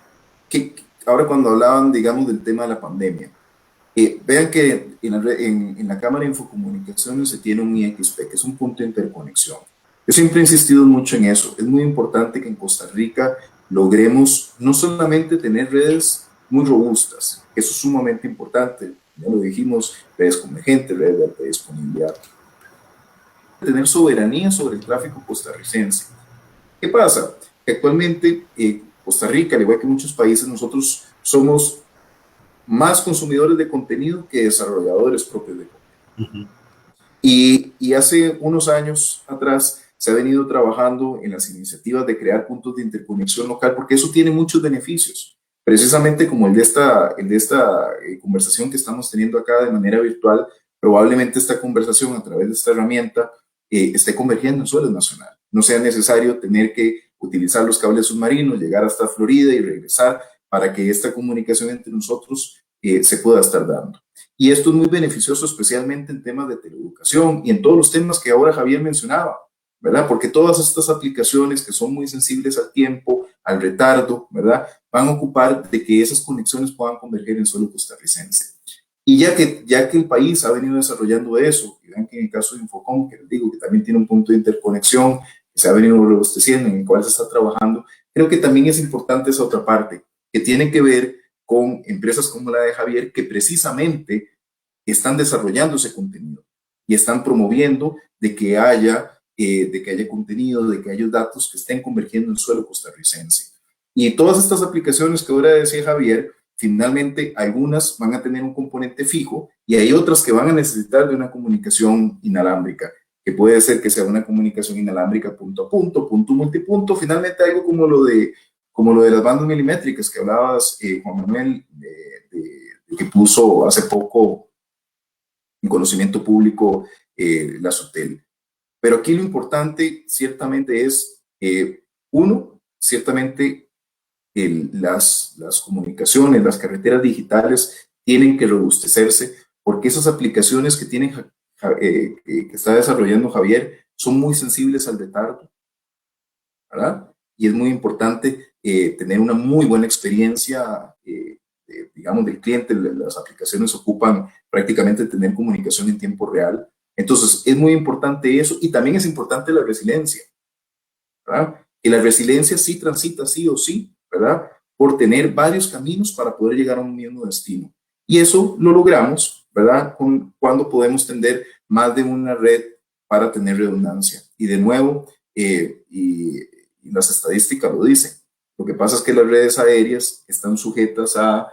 ahora cuando hablaban, digamos, del tema de la pandemia, vean que en la Cámara de Infocomunicaciones se tiene un IXP, que es un punto de interconexión. Yo siempre he insistido mucho en eso. Es muy importante que en Costa Rica logremos no solamente tener redes muy robustas, eso es sumamente importante, ya lo dijimos, redes convergentes, redes de alta disponibilidad, tener soberanía sobre el tráfico costarricense. ¿Qué pasa? Que actualmente Costa Rica, al igual que muchos países, nosotros somos más consumidores de contenido que desarrolladores propios de contenido. Y hace unos años atrás se ha venido trabajando en las iniciativas de crear puntos de interconexión local, porque eso tiene muchos beneficios, precisamente como el de esta conversación que estamos teniendo acá de manera virtual. Probablemente esta conversación a través de esta herramienta esté convergiendo en suelo nacional. No sea necesario tener que utilizar los cables submarinos, llegar hasta Florida y regresar para que esta comunicación entre nosotros se pueda estar dando. Y esto es muy beneficioso, especialmente en temas de teleeducación y en todos los temas que ahora Javier mencionaba, ¿verdad? Porque todas estas aplicaciones que son muy sensibles al tiempo, al retardo, ¿verdad?, van a ocupar de que esas conexiones puedan converger en suelo costarricense. Y ya que el país ha venido desarrollando eso, y vean que en el caso de Infocom, que les digo que también tiene un punto de interconexión, que se ha venido robusteciendo, en el cual se está trabajando, creo que también es importante esa otra parte, que tiene que ver con empresas como la de Javier, que precisamente están desarrollando ese contenido y están promoviendo de que haya contenido, de que haya datos que estén convergiendo en suelo costarricense. Y todas estas aplicaciones que ahora decía Javier, finalmente algunas van a tener un componente fijo y hay otras que van a necesitar de una comunicación inalámbrica, que puede ser que sea una comunicación inalámbrica punto a punto, punto multipunto, finalmente algo como lo de las bandas milimétricas que hablabas, Juan Manuel, de que puso hace poco en conocimiento público la SUTEL. Pero aquí lo importante ciertamente es, ciertamente las comunicaciones, las carreteras digitales tienen que robustecerse, porque esas aplicaciones que está desarrollando Javier son muy sensibles al retardo, ¿verdad? Y es muy importante tener una muy buena experiencia, digamos, del cliente. Las aplicaciones ocupan prácticamente tener comunicación en tiempo real. Entonces, es muy importante eso, y también es importante la resiliencia, ¿verdad? Que la resiliencia sí transita sí o sí, ¿verdad?, por tener varios caminos para poder llegar a un mismo destino. Y eso lo logramos, ¿verdad?, cuando podemos tender más de una red para tener redundancia. Y de nuevo, y las estadísticas lo dicen, lo que pasa es que las redes aéreas están sujetas a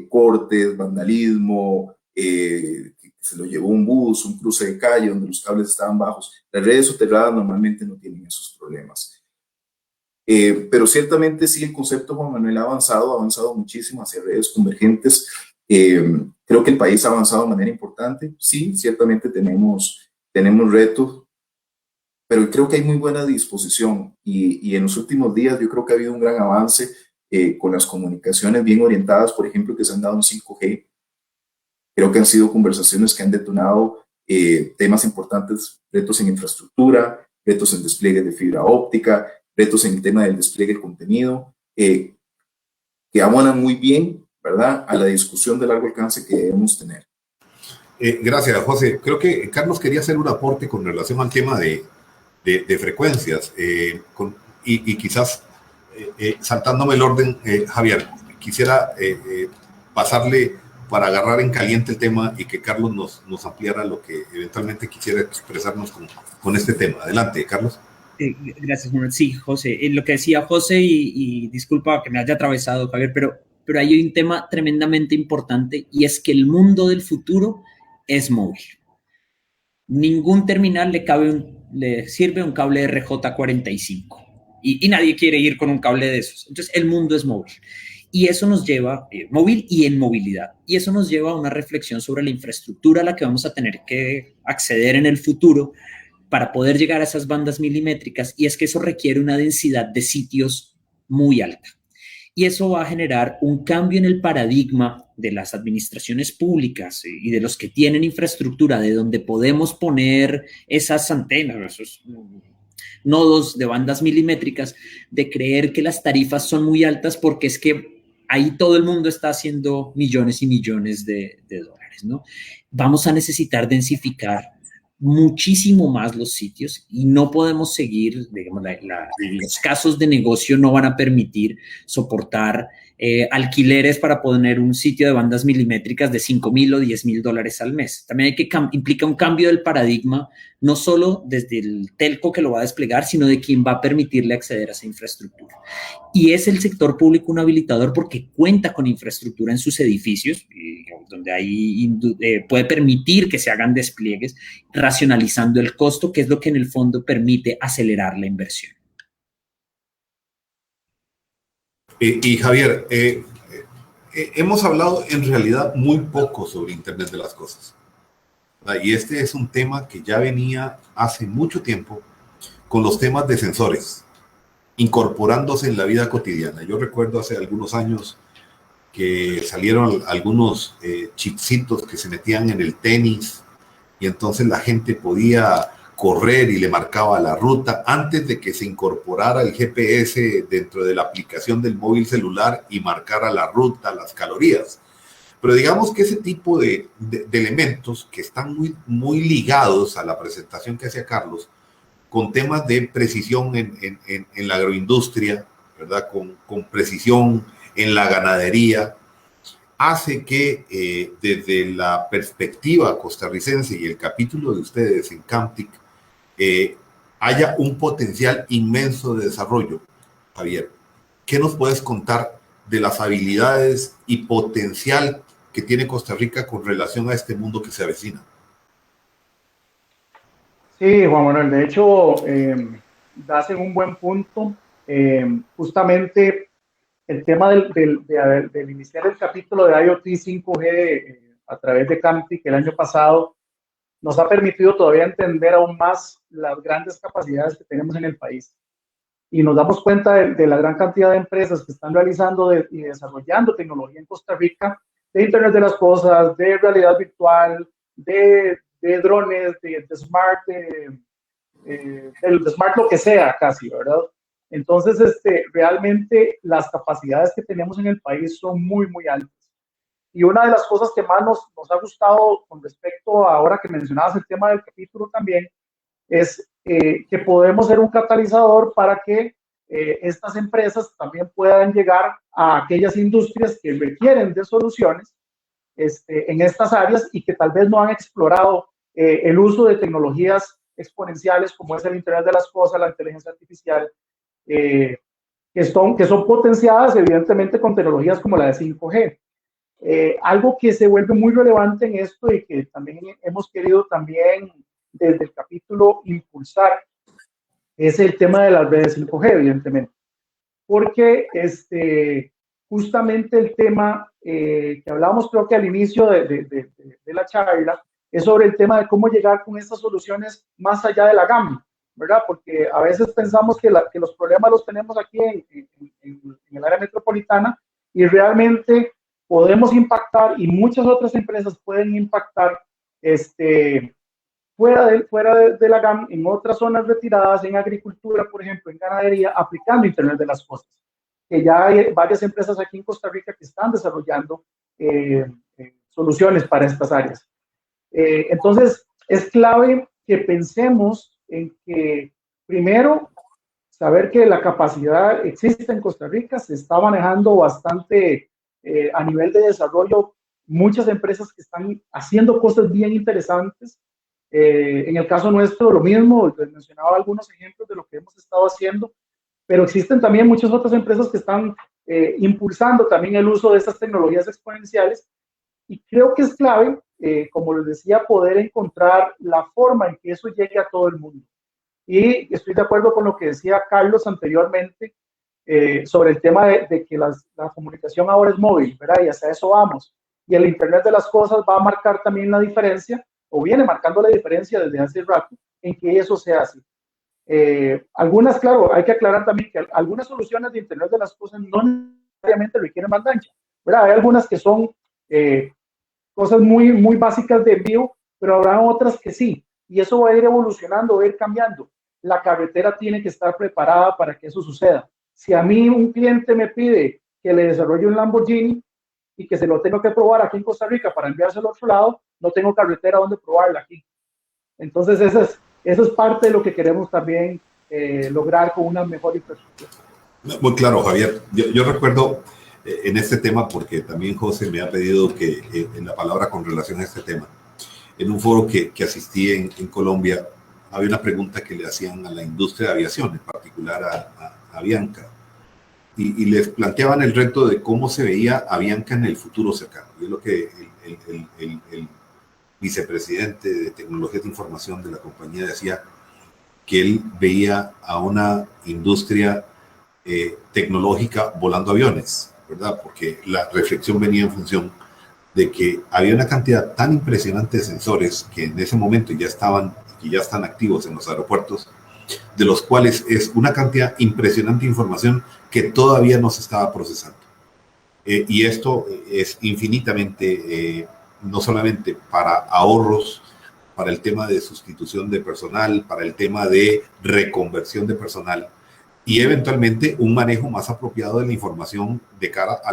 cortes, vandalismo, se lo llevó un bus, un cruce de calle donde los cables estaban bajos. Las redes soterradas normalmente no tienen esos problemas. Pero ciertamente sí, el concepto, Juan Manuel, ha avanzado muchísimo hacia redes convergentes. Creo que el país ha avanzado de manera importante. Sí, ciertamente tenemos retos, pero creo que hay muy buena disposición y en los últimos días yo creo que ha habido un gran avance con las comunicaciones bien orientadas, por ejemplo, que se han dado en 5G. Creo que han sido conversaciones que han detonado temas importantes, retos en infraestructura, retos en despliegue de fibra óptica, retos en el tema del despliegue de contenido, que abonan muy bien, ¿verdad?, a la discusión de largo alcance que debemos tener. Gracias, José. Creo que Carlos quería hacer un aporte con relación al tema de frecuencias y quizás saltándome el orden, Javier, quisiera pasarle para agarrar en caliente el tema y que Carlos nos ampliara lo que eventualmente quisiera expresarnos con este tema. Adelante, Carlos. Gracias, Manuel. Sí, José, lo que decía José, y disculpa que me haya atravesado, Javier, pero hay un tema tremendamente importante y es que el mundo del futuro es móvil. Ningún terminal le sirve un cable RJ45 y nadie quiere ir con un cable de esos. Entonces, el mundo es móvil. Y eso nos lleva, móvil y en movilidad, y eso nos lleva a una reflexión sobre la infraestructura a la que vamos a tener que acceder en el futuro para poder llegar a esas bandas milimétricas, y es que eso requiere una densidad de sitios muy alta. Y eso va a generar un cambio en el paradigma de las administraciones públicas y de los que tienen infraestructura, de donde podemos poner esas antenas, esos nodos de bandas milimétricas, de creer que las tarifas son muy altas porque es que ahí todo el mundo está haciendo millones y millones de dólares, ¿no? Vamos a necesitar densificar muchísimo más los sitios y no podemos seguir, digamos, los casos de negocio no van a permitir soportar alquileres para poner un sitio de bandas milimétricas de $5,000 o $10,000 al mes. También implica un cambio del paradigma, no solo desde el telco que lo va a desplegar, sino de quien va a permitirle acceder a esa infraestructura. Y es el sector público un habilitador porque cuenta con infraestructura en sus edificios, donde ahí puede permitir que se hagan despliegues, racionalizando el costo, que es lo que en el fondo permite acelerar la inversión. Y Javier, hemos hablado en realidad muy poco sobre Internet de las Cosas. Y este es un tema que ya venía hace mucho tiempo con los temas de sensores, incorporándose en la vida cotidiana. Yo recuerdo hace algunos años que salieron algunos chipsitos que se metían en el tenis y entonces la gente podía correr y le marcaba la ruta antes de que se incorporara el GPS dentro de la aplicación del móvil celular y marcara la ruta, las calorías. Pero digamos que ese tipo de elementos que están muy ligados a la presentación que hacía Carlos, con temas de precisión en la agroindustria, ¿verdad? Con precisión en la ganadería, hace que desde la perspectiva costarricense y el capítulo de ustedes en Camtic, haya un potencial inmenso de desarrollo. Javier, ¿qué nos puedes contar de las habilidades y potencial que tiene Costa Rica con relación a este mundo que se avecina? Sí, Juan Manuel, de hecho, das en un buen punto. Justamente el tema del iniciar el capítulo de IoT 5G a través de Camtic el año pasado nos ha permitido todavía entender aún más las grandes capacidades que tenemos en el país. Y nos damos cuenta de la gran cantidad de empresas que están realizando y desarrollando tecnología en Costa Rica, de Internet de las Cosas, de realidad virtual, de drones, de smart, de smart lo que sea casi, ¿verdad? Entonces, realmente las capacidades que tenemos en el país son muy, muy altas. Y una de las cosas que más nos ha gustado con respecto a ahora que mencionabas el tema del capítulo también, es que podemos ser un catalizador para que estas empresas también puedan llegar a aquellas industrias que requieren de soluciones en estas áreas y que tal vez no han explorado el uso de tecnologías exponenciales como es el Internet de las Cosas, la inteligencia artificial, que son potenciadas evidentemente con tecnologías como la de 5G. Algo que se vuelve muy relevante en esto y que también hemos querido también desde el capítulo impulsar es el tema de las redes 5G, evidentemente, porque justamente el tema que hablábamos creo que al inicio de la charla es sobre el tema de cómo llegar con estas soluciones más allá de la gama, ¿verdad? Porque a veces pensamos que los problemas los tenemos aquí en el área metropolitana y realmente podemos impactar y muchas otras empresas pueden impactar fuera de la GAM, en otras zonas retiradas, en agricultura, por ejemplo, en ganadería, aplicando Internet de las Cosas. Que ya hay varias empresas aquí en Costa Rica que están desarrollando soluciones para estas áreas. Entonces, es clave que pensemos en que, primero, saber que la capacidad existe en Costa Rica, se está manejando bastante a nivel de desarrollo, muchas empresas que están haciendo cosas bien interesantes. En el caso nuestro, lo mismo, les mencionaba algunos ejemplos de lo que hemos estado haciendo, pero existen también muchas otras empresas que están impulsando también el uso de estas tecnologías exponenciales y creo que es clave, como les decía, poder encontrar la forma en que eso llegue a todo el mundo. Y estoy de acuerdo con lo que decía Carlos anteriormente sobre el tema de que la comunicación ahora es móvil, ¿verdad? Y hacia eso vamos. Y el Internet de las Cosas va a marcar también la diferencia, o viene marcando la diferencia desde hace rato, en que eso sea así. Algunas, claro, hay que aclarar también que algunas soluciones de Internet de las Cosas no necesariamente requieren banda ancha, ¿verdad? Hay algunas que son cosas muy, muy básicas de envío, pero habrá otras que sí, y eso va a ir evolucionando, va a ir cambiando. La carretera tiene que estar preparada para que eso suceda. Si a mí un cliente me pide que le desarrolle un Lamborghini y que se lo tengo que probar aquí en Costa Rica para enviárselo al otro lado, no tengo carretera donde probarla aquí. Entonces, eso es parte de lo que queremos también lograr con una mejor infraestructura. Muy claro, Javier. Yo recuerdo en este tema, porque también José me ha pedido que en la palabra con relación a este tema, en un foro que asistí en Colombia, había una pregunta que le hacían a la industria de aviación, en particular a Avianca, y les planteaban el reto de cómo se veía Avianca en el futuro cercano. Y es lo que el vicepresidente de tecnologías de información de la compañía decía, que él veía a una industria tecnológica volando aviones, ¿verdad? Porque la reflexión venía en función de que había una cantidad tan impresionante de sensores que en ese momento ya están activos en los aeropuertos, de los cuales es una cantidad impresionante de información que todavía no se estaba procesando. Y esto es infinitamente, no solamente para ahorros, para el tema de sustitución de personal, para el tema de reconversión de personal y eventualmente un manejo más apropiado de la información de cara a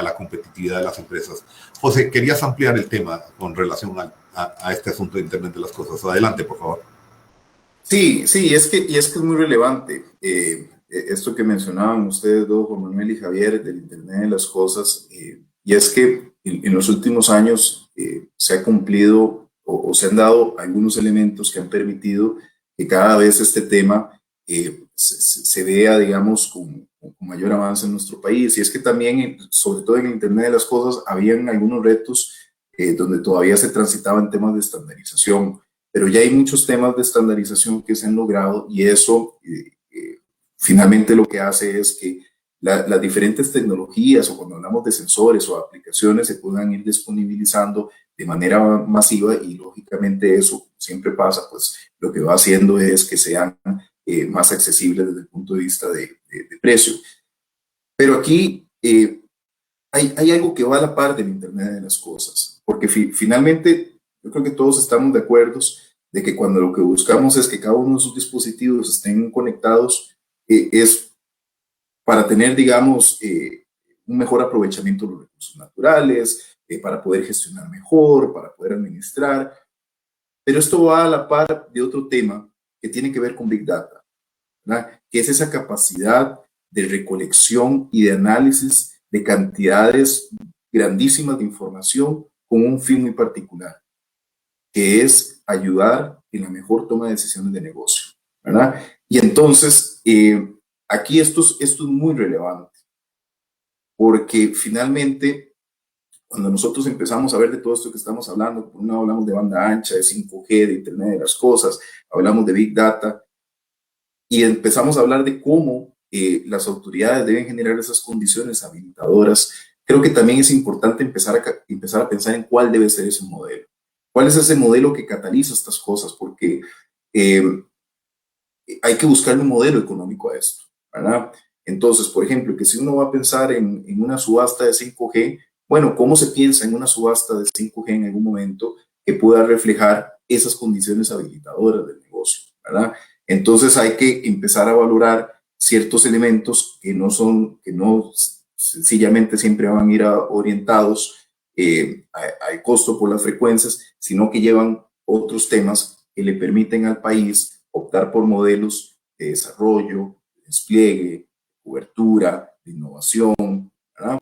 la competitividad de las empresas. José, querías ampliar el tema con relación a este asunto de Internet de las Cosas. Adelante, por favor. Sí, es que es muy relevante esto que mencionaban ustedes dos, Juan Manuel y Javier, del Internet de las Cosas, y es que en los últimos años se ha cumplido o se han dado algunos elementos que han permitido que cada vez este tema se vea, digamos, con mayor avance en nuestro país. Y es que también, sobre todo en el Internet de las Cosas, habían algunos retos donde todavía se transitaban temas de estandarización, pero ya hay muchos temas de estandarización que se han logrado y eso finalmente lo que hace es que las diferentes tecnologías o cuando hablamos de sensores o aplicaciones se puedan ir disponibilizando de manera masiva y lógicamente eso siempre pasa, pues lo que va haciendo es que sean más accesibles desde el punto de vista de precio. Pero aquí hay algo que va a la par del Internet de las Cosas, porque finalmente yo creo que todos estamos de acuerdo de que cuando lo que buscamos es que cada uno de sus dispositivos estén conectados, es para tener, digamos, un mejor aprovechamiento de los recursos naturales, para poder gestionar mejor, para poder administrar. Pero esto va a la par de otro tema que tiene que ver con Big Data, ¿verdad? Que es esa capacidad de recolección y de análisis de cantidades grandísimas de información con un fin muy particular, que es ayudar en la mejor toma de decisiones de negocio, ¿verdad? Y entonces, aquí esto es muy relevante, porque finalmente, cuando nosotros empezamos a ver de todo esto que estamos hablando, por un lado hablamos de banda ancha, de 5G, de Internet de las Cosas, hablamos de Big Data, y empezamos a hablar de cómo las autoridades deben generar esas condiciones habilitadoras. Creo que también es importante empezar a pensar en cuál debe ser ese modelo. ¿Cuál es ese modelo que cataliza estas cosas? Porque hay que buscarle un modelo económico a esto, ¿verdad? Entonces, por ejemplo, que si uno va a pensar en una subasta de 5G, bueno, ¿cómo se piensa en una subasta de 5G en algún momento que pueda reflejar esas condiciones habilitadoras del negocio, ¿verdad? Entonces hay que empezar a valorar ciertos elementos que no sencillamente siempre van a ir orientados al costo por las frecuencias, sino que llevan otros temas que le permiten al país optar por modelos de desarrollo, de despliegue, cobertura, de innovación, ¿verdad?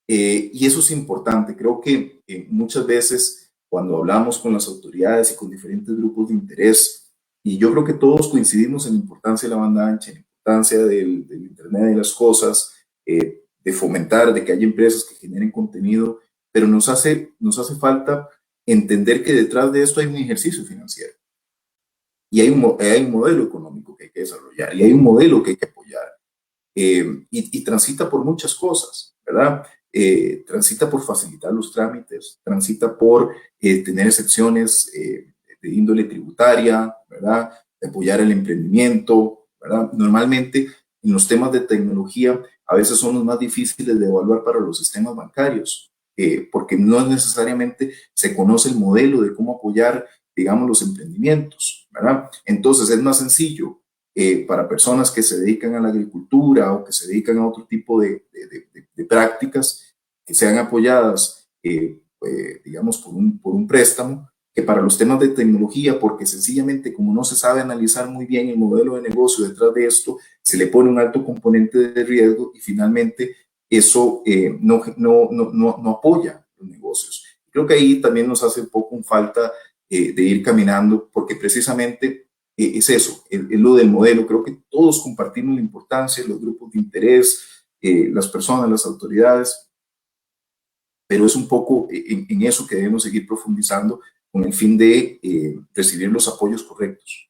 Y eso es importante. Creo que muchas veces cuando hablamos con las autoridades y con diferentes grupos de interés, y yo creo que todos coincidimos en la importancia de la banda ancha, en la importancia del Internet de las Cosas, de fomentar, de que haya empresas que generen contenido, pero nos hace falta entender que detrás de esto hay un ejercicio financiero y hay un modelo económico que hay que desarrollar y hay un modelo que hay que apoyar. Y transita por muchas cosas, ¿verdad? Transita por facilitar los trámites, transita por tener excepciones de índole tributaria, ¿verdad? De apoyar el emprendimiento, ¿verdad? Normalmente en los temas de tecnología a veces son los más difíciles de evaluar para los sistemas bancarios, porque no necesariamente se conoce el modelo de cómo apoyar, digamos, los emprendimientos, ¿verdad? Entonces es más sencillo para personas que se dedican a la agricultura o que se dedican a otro tipo de prácticas que sean apoyadas, digamos, por un préstamo, que para los temas de tecnología, porque sencillamente como no se sabe analizar muy bien el modelo de negocio detrás de esto, se le pone un alto componente de riesgo y finalmente eso no apoya los negocios. Creo que ahí también nos hace un poco falta de ir caminando, porque precisamente es eso, es lo del modelo. Creo que todos compartimos la importancia, los grupos de interés, las personas, las autoridades, pero es un poco en eso que debemos seguir profundizando con el fin de recibir los apoyos correctos.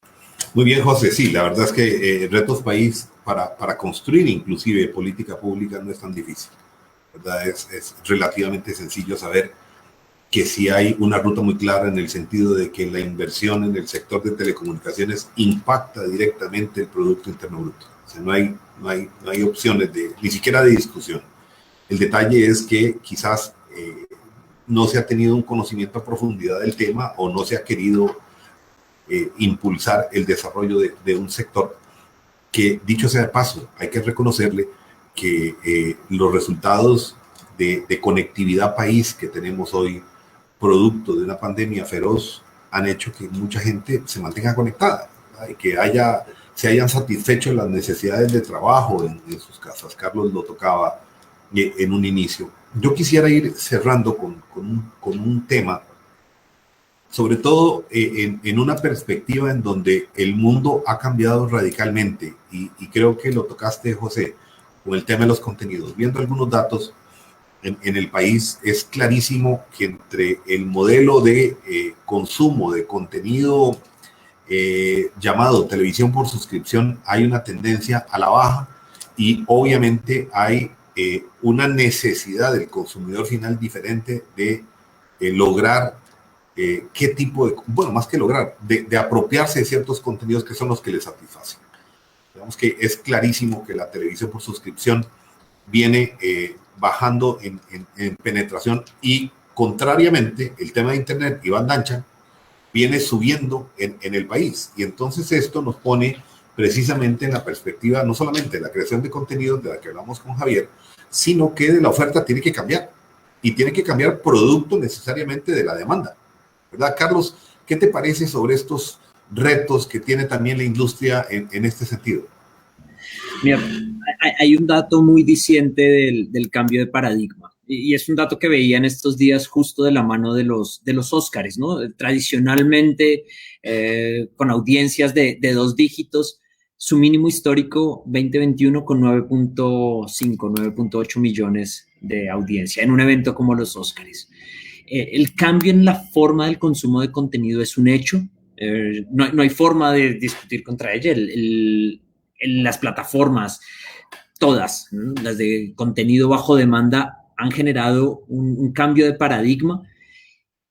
Muy bien, José. Sí, la verdad es que retos país para construir inclusive política pública no es tan difícil, ¿verdad? Es relativamente sencillo saber que sí hay una ruta muy clara en el sentido de que la inversión en el sector de telecomunicaciones impacta directamente el Producto Interno Bruto. O sea, no hay opciones ni siquiera de discusión. El detalle es que quizás no se ha tenido un conocimiento a profundidad del tema o no se ha querido impulsar el desarrollo de un sector que, dicho sea de paso, hay que reconocerle que los resultados de conectividad país que tenemos hoy, producto de una pandemia feroz, han hecho que mucha gente se mantenga conectada, ¿verdad? Y que se hayan satisfecho las necesidades de trabajo en sus casas. Carlos lo tocaba en un inicio. Yo quisiera ir cerrando con un tema, sobre todo en una perspectiva en donde el mundo ha cambiado radicalmente, y creo que lo tocaste, José, con el tema de los contenidos. Viendo algunos datos en el país, es clarísimo que entre el modelo de consumo de contenido llamado televisión por suscripción hay una tendencia a la baja, y obviamente hay una necesidad del consumidor final diferente de lograr qué tipo de, bueno, más que lograr, de apropiarse de ciertos contenidos que son los que le satisfacen. Digamos que es clarísimo que la televisión por suscripción viene bajando en penetración, y contrariamente el tema de Internet y banda ancha viene subiendo en el país, y entonces esto nos pone precisamente en la perspectiva no solamente de la creación de contenidos de la que hablamos con Javier, sino que de la oferta tiene que cambiar, y tiene que cambiar producto necesariamente de la demanda, ¿verdad? Carlos, ¿qué te parece sobre estos retos que tiene también la industria en este sentido? Mira, hay un dato muy diciente del cambio de paradigma, y es un dato que veía en estos días justo de la mano de los Óscares, ¿no? Tradicionalmente, con audiencias de 2 dígitos, su mínimo histórico 2021 con 9.5, 9.8 millones de audiencia en un evento como los Óscares. El cambio en la forma del consumo de contenido es un hecho. No hay forma de discutir contra ella. Las plataformas, todas, ¿no? Las de contenido bajo demanda, han generado un cambio de paradigma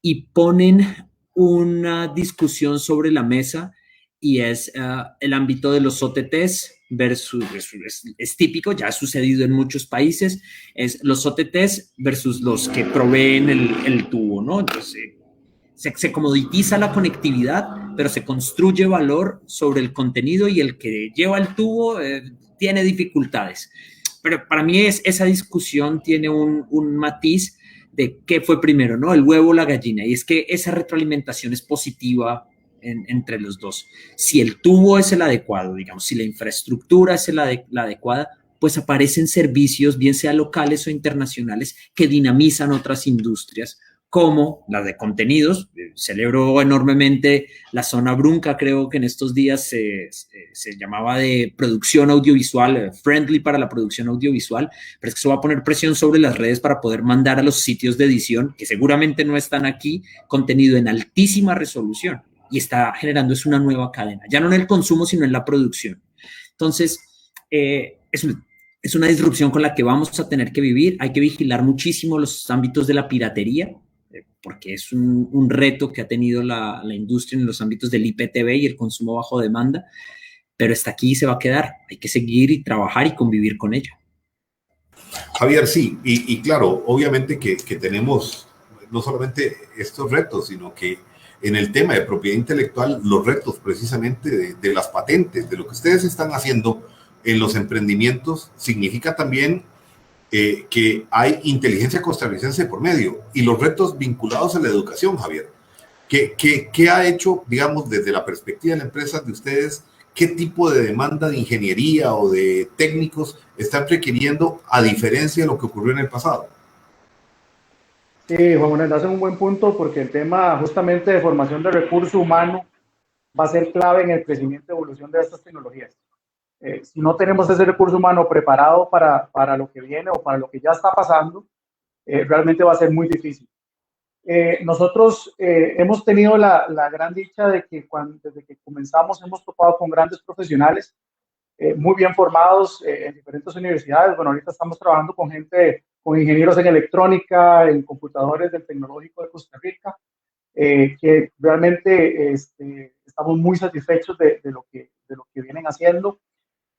y ponen una discusión sobre la mesa, y es el ámbito de los OTTs versus, es típico, ya ha sucedido en muchos países, es los OTTs versus los que proveen el tubo, ¿no? Entonces, se comoditiza la conectividad, pero se construye valor sobre el contenido, y el que lleva el tubo tiene dificultades. Pero para mí esa discusión tiene un matiz de qué fue primero, ¿no? El huevo o la gallina, y es que esa retroalimentación es positiva entre los dos. Si el tubo es el adecuado, digamos, si la infraestructura es la adecuada, pues aparecen servicios, bien sea locales o internacionales, que dinamizan otras industrias, como las de contenidos. Celebro enormemente la zona Brunca, creo que en estos días se llamaba de producción audiovisual, friendly para la producción audiovisual, pero es que eso va a poner presión sobre las redes para poder mandar a los sitios de edición, que seguramente no están aquí, contenido en altísima resolución, y está generando es una nueva cadena, ya no en el consumo, sino en la producción. Entonces, es una disrupción con la que vamos a tener que vivir. Hay que vigilar muchísimo los ámbitos de la piratería, porque es un reto que ha tenido la industria en los ámbitos del IPTV y el consumo bajo demanda, pero está aquí y se va a quedar. Hay que seguir y trabajar y convivir con ella. Javier, sí, y claro, obviamente que tenemos no solamente estos retos, sino que en el tema de propiedad intelectual, los retos precisamente de las patentes, de lo que ustedes están haciendo en los emprendimientos, significa también que hay inteligencia costarricense por medio, y los retos vinculados a la educación, Javier. ¿Qué ha hecho, digamos, desde la perspectiva de la empresa de ustedes? ¿Qué tipo de demanda de ingeniería o de técnicos están requiriendo, a diferencia de lo que ocurrió en el pasado? Sí, Juan Manuel, hace un buen punto, porque el tema justamente de formación de recurso humano va a ser clave en el crecimiento y evolución de estas tecnologías. Si no tenemos ese recurso humano preparado para lo que viene o para lo que ya está pasando, realmente va a ser muy difícil. Nosotros hemos tenido la gran dicha de que desde que comenzamos hemos topado con grandes profesionales muy bien formados en diferentes universidades. Bueno, ahorita estamos trabajando con con ingenieros en electrónica, en computadores del Tecnológico de Costa Rica, que realmente estamos muy satisfechos de lo que vienen haciendo,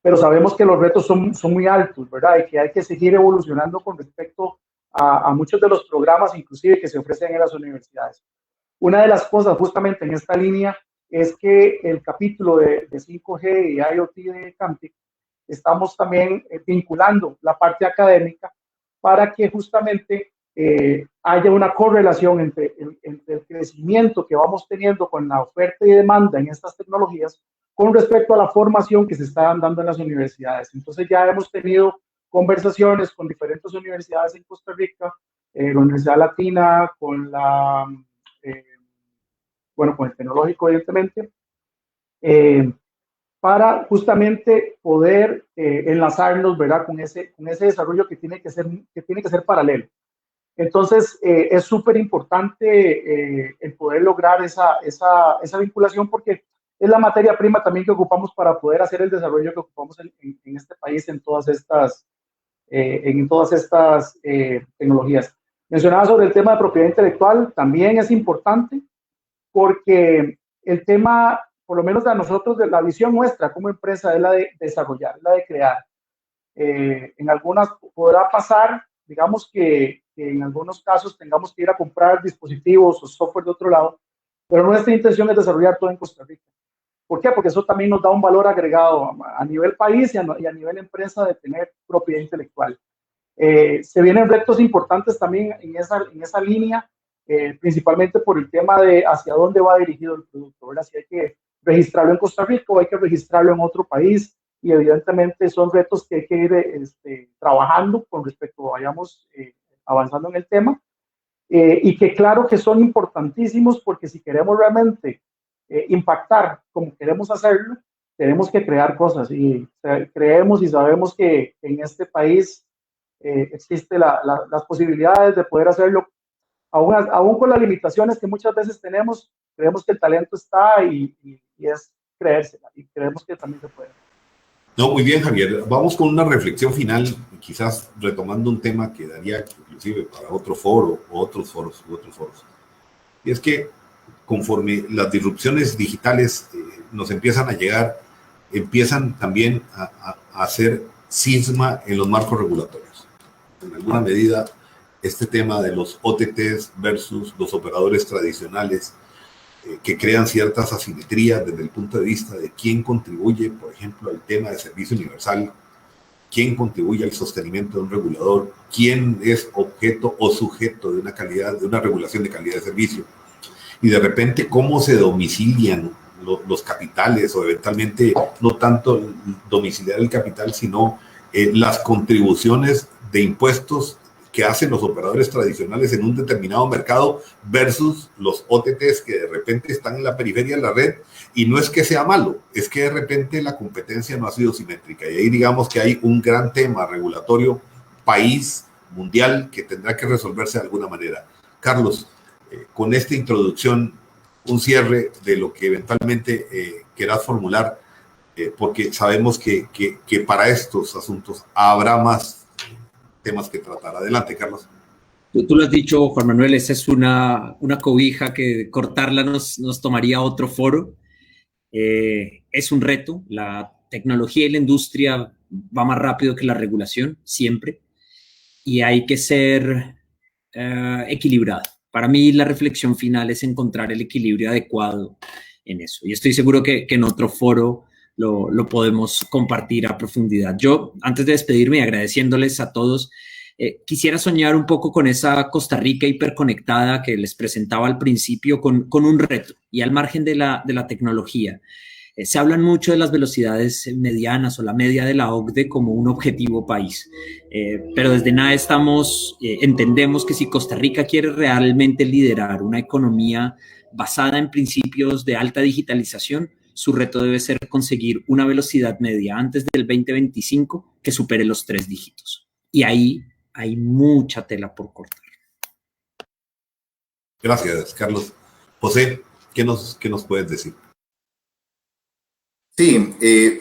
pero sabemos que los retos son muy altos, ¿verdad? Y que hay que seguir evolucionando con respecto a muchos de los programas, inclusive, que se ofrecen en las universidades. Una de las cosas justamente en esta línea es que el capítulo de 5G y IoT de Camtec, estamos también vinculando la parte académica para que justamente haya una correlación entre el crecimiento que vamos teniendo con la oferta y demanda en estas tecnologías con respecto a la formación que se está dando en las universidades. Entonces ya hemos tenido conversaciones con diferentes universidades en Costa Rica, la Universidad Latina, con con el Tecnológico, evidentemente, para justamente poder enlazarnos, ¿verdad?, con ese desarrollo que tiene que ser paralelo. Entonces, es súper importante el poder lograr esa vinculación, porque es la materia prima también que ocupamos para poder hacer el desarrollo que ocupamos en este país en todas estas tecnologías. Mencionaba sobre el tema de propiedad intelectual, también es importante, porque el tema, por lo menos de nosotros, de la visión nuestra como empresa, es la de desarrollar, es la de crear. En algunas podrá pasar, digamos que en algunos casos tengamos que ir a comprar dispositivos o software de otro lado, pero nuestra intención es desarrollar todo en Costa Rica. ¿Por qué? Porque eso también nos da un valor agregado a nivel país y a nivel empresa de tener propiedad intelectual. Se vienen retos importantes también en esa línea, principalmente por el tema de hacia dónde va dirigido el producto, ¿verdad? Si hay que registrarlo en Costa Rica o hay que registrarlo en otro país, y evidentemente son retos que hay que ir trabajando con respecto, vayamos avanzando en el tema, y que claro que son importantísimos, porque si queremos realmente impactar como queremos hacerlo, tenemos que crear cosas y creemos y sabemos que en este país existe las posibilidades de poder hacerlo, aún con las limitaciones que muchas veces tenemos. Creemos que el talento está y es creérsela, y creemos que también se puede. No, muy bien, Javier. Vamos con una reflexión final, quizás retomando un tema que daría inclusive para otro foro o otros foros. Y es que conforme las disrupciones digitales nos empiezan a llegar, empiezan también a hacer cisma en los marcos regulatorios. En alguna medida, este tema de los OTTs versus los operadores tradicionales, que crean ciertas asimetrías desde el punto de vista de quién contribuye, por ejemplo, al tema de servicio universal, quién contribuye al sostenimiento de un regulador, quién es objeto o sujeto de una regulación de calidad de servicio, y de repente cómo se domicilian los capitales, o eventualmente no tanto domiciliar el capital, sino las contribuciones de impuestos que hacen los operadores tradicionales en un determinado mercado versus los OTTs que de repente están en la periferia de la red. Y no es que sea malo, es que de repente la competencia no ha sido simétrica. Y ahí digamos que hay un gran tema regulatorio, país, mundial, que tendrá que resolverse de alguna manera. Carlos, con esta introducción, un cierre de lo que eventualmente quieras formular, porque sabemos que para estos asuntos habrá más temas que tratar. Adelante, Carlos. Tú lo has dicho, Juan Manuel, esa es una cobija que cortarla nos tomaría otro foro. Es un reto. La tecnología y la industria va más rápido que la regulación, siempre. Y hay que ser equilibrado. Para mí, la reflexión final es encontrar el equilibrio adecuado en eso. Y estoy seguro que en otro foro lo podemos compartir a profundidad. Yo, antes de despedirme, agradeciéndoles a todos, quisiera soñar un poco con esa Costa Rica hiperconectada que les presentaba al principio, con un reto y al margen de la tecnología. Se hablan mucho de las velocidades medianas o la media de la OCDE como un objetivo país, pero desde NAE entendemos que si Costa Rica quiere realmente liderar una economía basada en principios de alta digitalización, su reto debe ser conseguir una velocidad media antes del 2025 que supere los 3 dígitos. Y ahí hay mucha tela por cortar. Gracias, Carlos. José, ¿qué nos puedes decir? Sí,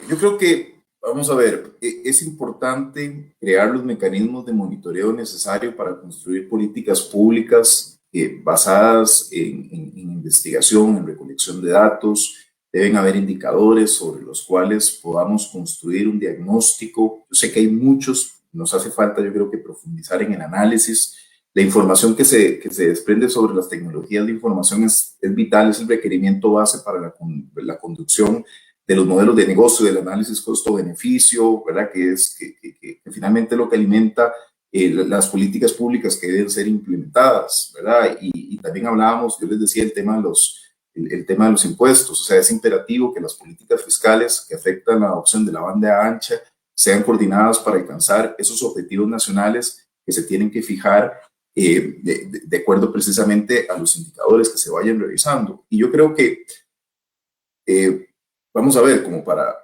yo creo que, vamos a ver, es importante crear los mecanismos de monitoreo necesarios para construir políticas públicas basadas en investigación, en recolección de datos. Deben haber indicadores sobre los cuales podamos construir un diagnóstico. Yo sé que hay muchos, nos hace falta, yo creo que profundizar en el análisis. La información que se desprende sobre las tecnologías de información es vital, es el requerimiento base para la conducción de los modelos de negocio, del análisis costo-beneficio, ¿verdad? Que finalmente es lo que alimenta las políticas públicas que deben ser implementadas, ¿verdad? Y también hablábamos, yo les decía, el tema de los impuestos. O sea, es imperativo que las políticas fiscales que afectan la adopción de la banda ancha sean coordinadas para alcanzar esos objetivos nacionales que se tienen que fijar de acuerdo precisamente a los indicadores que se vayan revisando. Y yo creo que vamos a ver, como para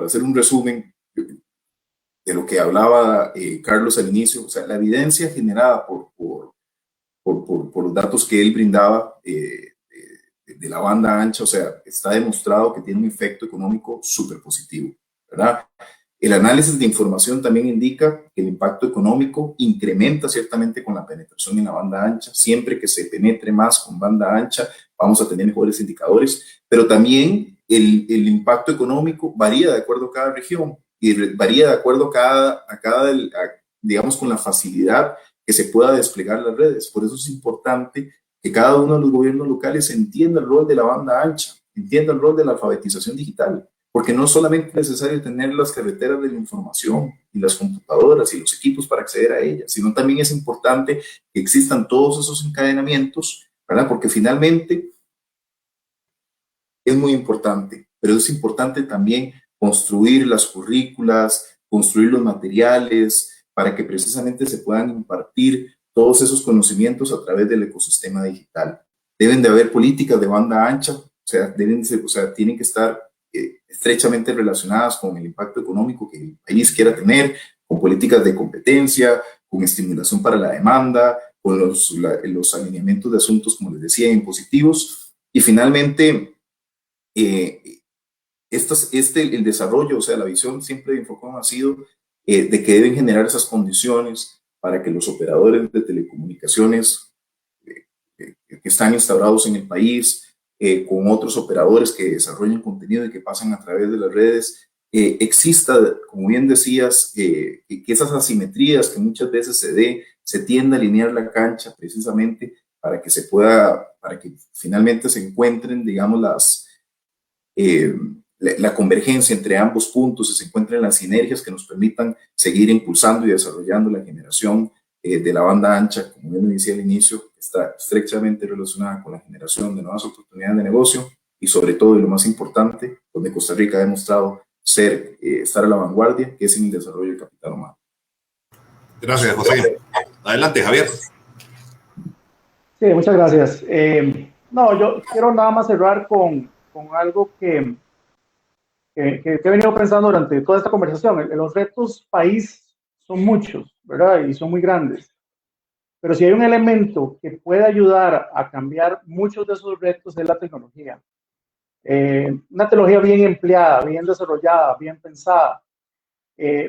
hacer un resumen de lo que hablaba Carlos al inicio, o sea, la evidencia generada por los datos que él brindaba de la banda ancha, o sea, está demostrado que tiene un efecto económico súper positivo, ¿verdad? El análisis de información también indica que el impacto económico incrementa ciertamente con la penetración en la banda ancha. Siempre que se penetre más con banda ancha, vamos a tener mejores indicadores, pero también el impacto económico varía de acuerdo a cada región y varía de acuerdo a digamos, con la facilidad que se pueda desplegar las redes. Por eso es importante que cada uno de los gobiernos locales entienda el rol de la banda ancha, entienda el rol de la alfabetización digital, porque no solamente es necesario tener las carreteras de la información y las computadoras y los equipos para acceder a ellas, sino también es importante que existan todos esos encadenamientos, ¿verdad? Porque finalmente es muy importante, pero es importante también construir las currículas, construir los materiales para que precisamente se puedan impartir todos esos conocimientos a través del ecosistema digital. Deben de haber políticas de banda ancha, o sea, tienen que estar estrechamente relacionadas con el impacto económico que el país quiera tener, con políticas de competencia, con estimulación para la demanda, con los alineamientos de asuntos, como les decía, impositivos. Y finalmente, el desarrollo, o sea, la visión siempre de Infocom ha sido de que deben generar esas condiciones para que los operadores de telecomunicaciones que están instaurados en el país, con otros operadores que desarrollan contenido y que pasan a través de las redes, exista, como bien decías, que esas asimetrías que muchas veces se tiende a alinear la cancha precisamente para que para que finalmente se encuentren, digamos, la convergencia entre ambos puntos, se encuentren las sinergias que nos permitan seguir impulsando y desarrollando la generación de la banda ancha, como bien decía al inicio, que está estrechamente relacionada con la generación de nuevas oportunidades de negocio y sobre todo, y lo más importante, donde Costa Rica ha demostrado estar a la vanguardia, que es en el desarrollo del capital humano. Gracias, José. Adelante, Javier. Sí, muchas gracias. No, yo quiero nada más cerrar con algo que he venido pensando durante toda esta conversación. Los retos país son muchos, ¿verdad? Y son muy grandes. Pero si hay un elemento que puede ayudar a cambiar muchos de esos retos es la tecnología. Una tecnología bien empleada, bien desarrollada, bien pensada.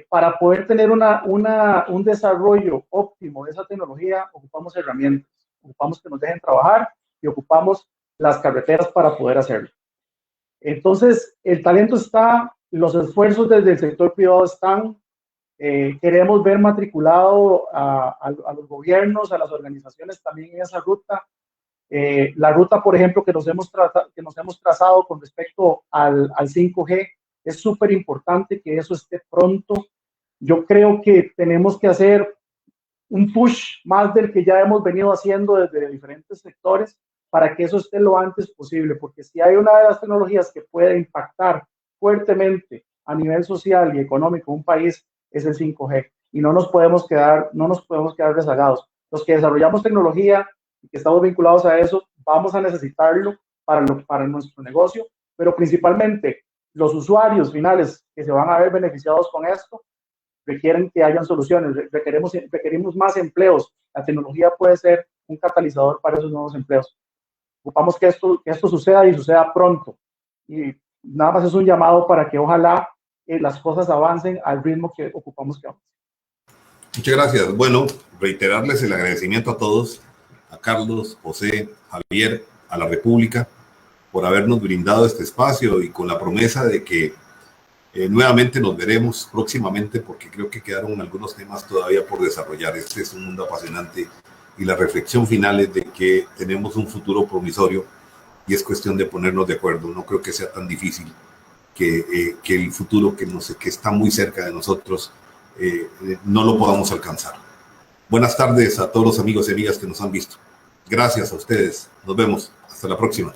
Para poder tener un desarrollo óptimo de esa tecnología, ocupamos herramientas, ocupamos que nos dejen trabajar y ocupamos las carreteras para poder hacerlo. Entonces, el talento está, los esfuerzos desde el sector privado están, queremos ver matriculado a los gobiernos, a las organizaciones también en esa ruta. La ruta, por ejemplo, que nos hemos trazado con respecto al 5G, es súper importante que eso esté pronto. Yo creo que tenemos que hacer un push más del que ya hemos venido haciendo desde diferentes sectores para que eso esté lo antes posible, porque si hay una de las tecnologías que puede impactar fuertemente a nivel social y económico un país, es el 5G, y no nos podemos quedar rezagados. Los que desarrollamos tecnología y que estamos vinculados a eso, vamos a necesitarlo para nuestro negocio, pero principalmente los usuarios finales que se van a ver beneficiados con esto requieren que hayan soluciones, requerimos más empleos. La tecnología puede ser un catalizador para esos nuevos empleos. Ocupamos que esto suceda y suceda pronto. Y nada más es un llamado para que ojalá las cosas avancen al ritmo que ocupamos que avancen. Muchas gracias. Bueno, reiterarles el agradecimiento a todos, a Carlos, José, Javier, a la República, por habernos brindado este espacio y con la promesa de que nuevamente nos veremos próximamente, porque creo que quedaron algunos temas todavía por desarrollar. Este es un mundo apasionante y la reflexión final es de que tenemos un futuro promisorio y es cuestión de ponernos de acuerdo. No creo que sea tan difícil que el futuro que está muy cerca de nosotros no lo podamos alcanzar. Buenas tardes a todos los amigos y amigas que nos han visto. Gracias a ustedes. Nos vemos. Hasta la próxima.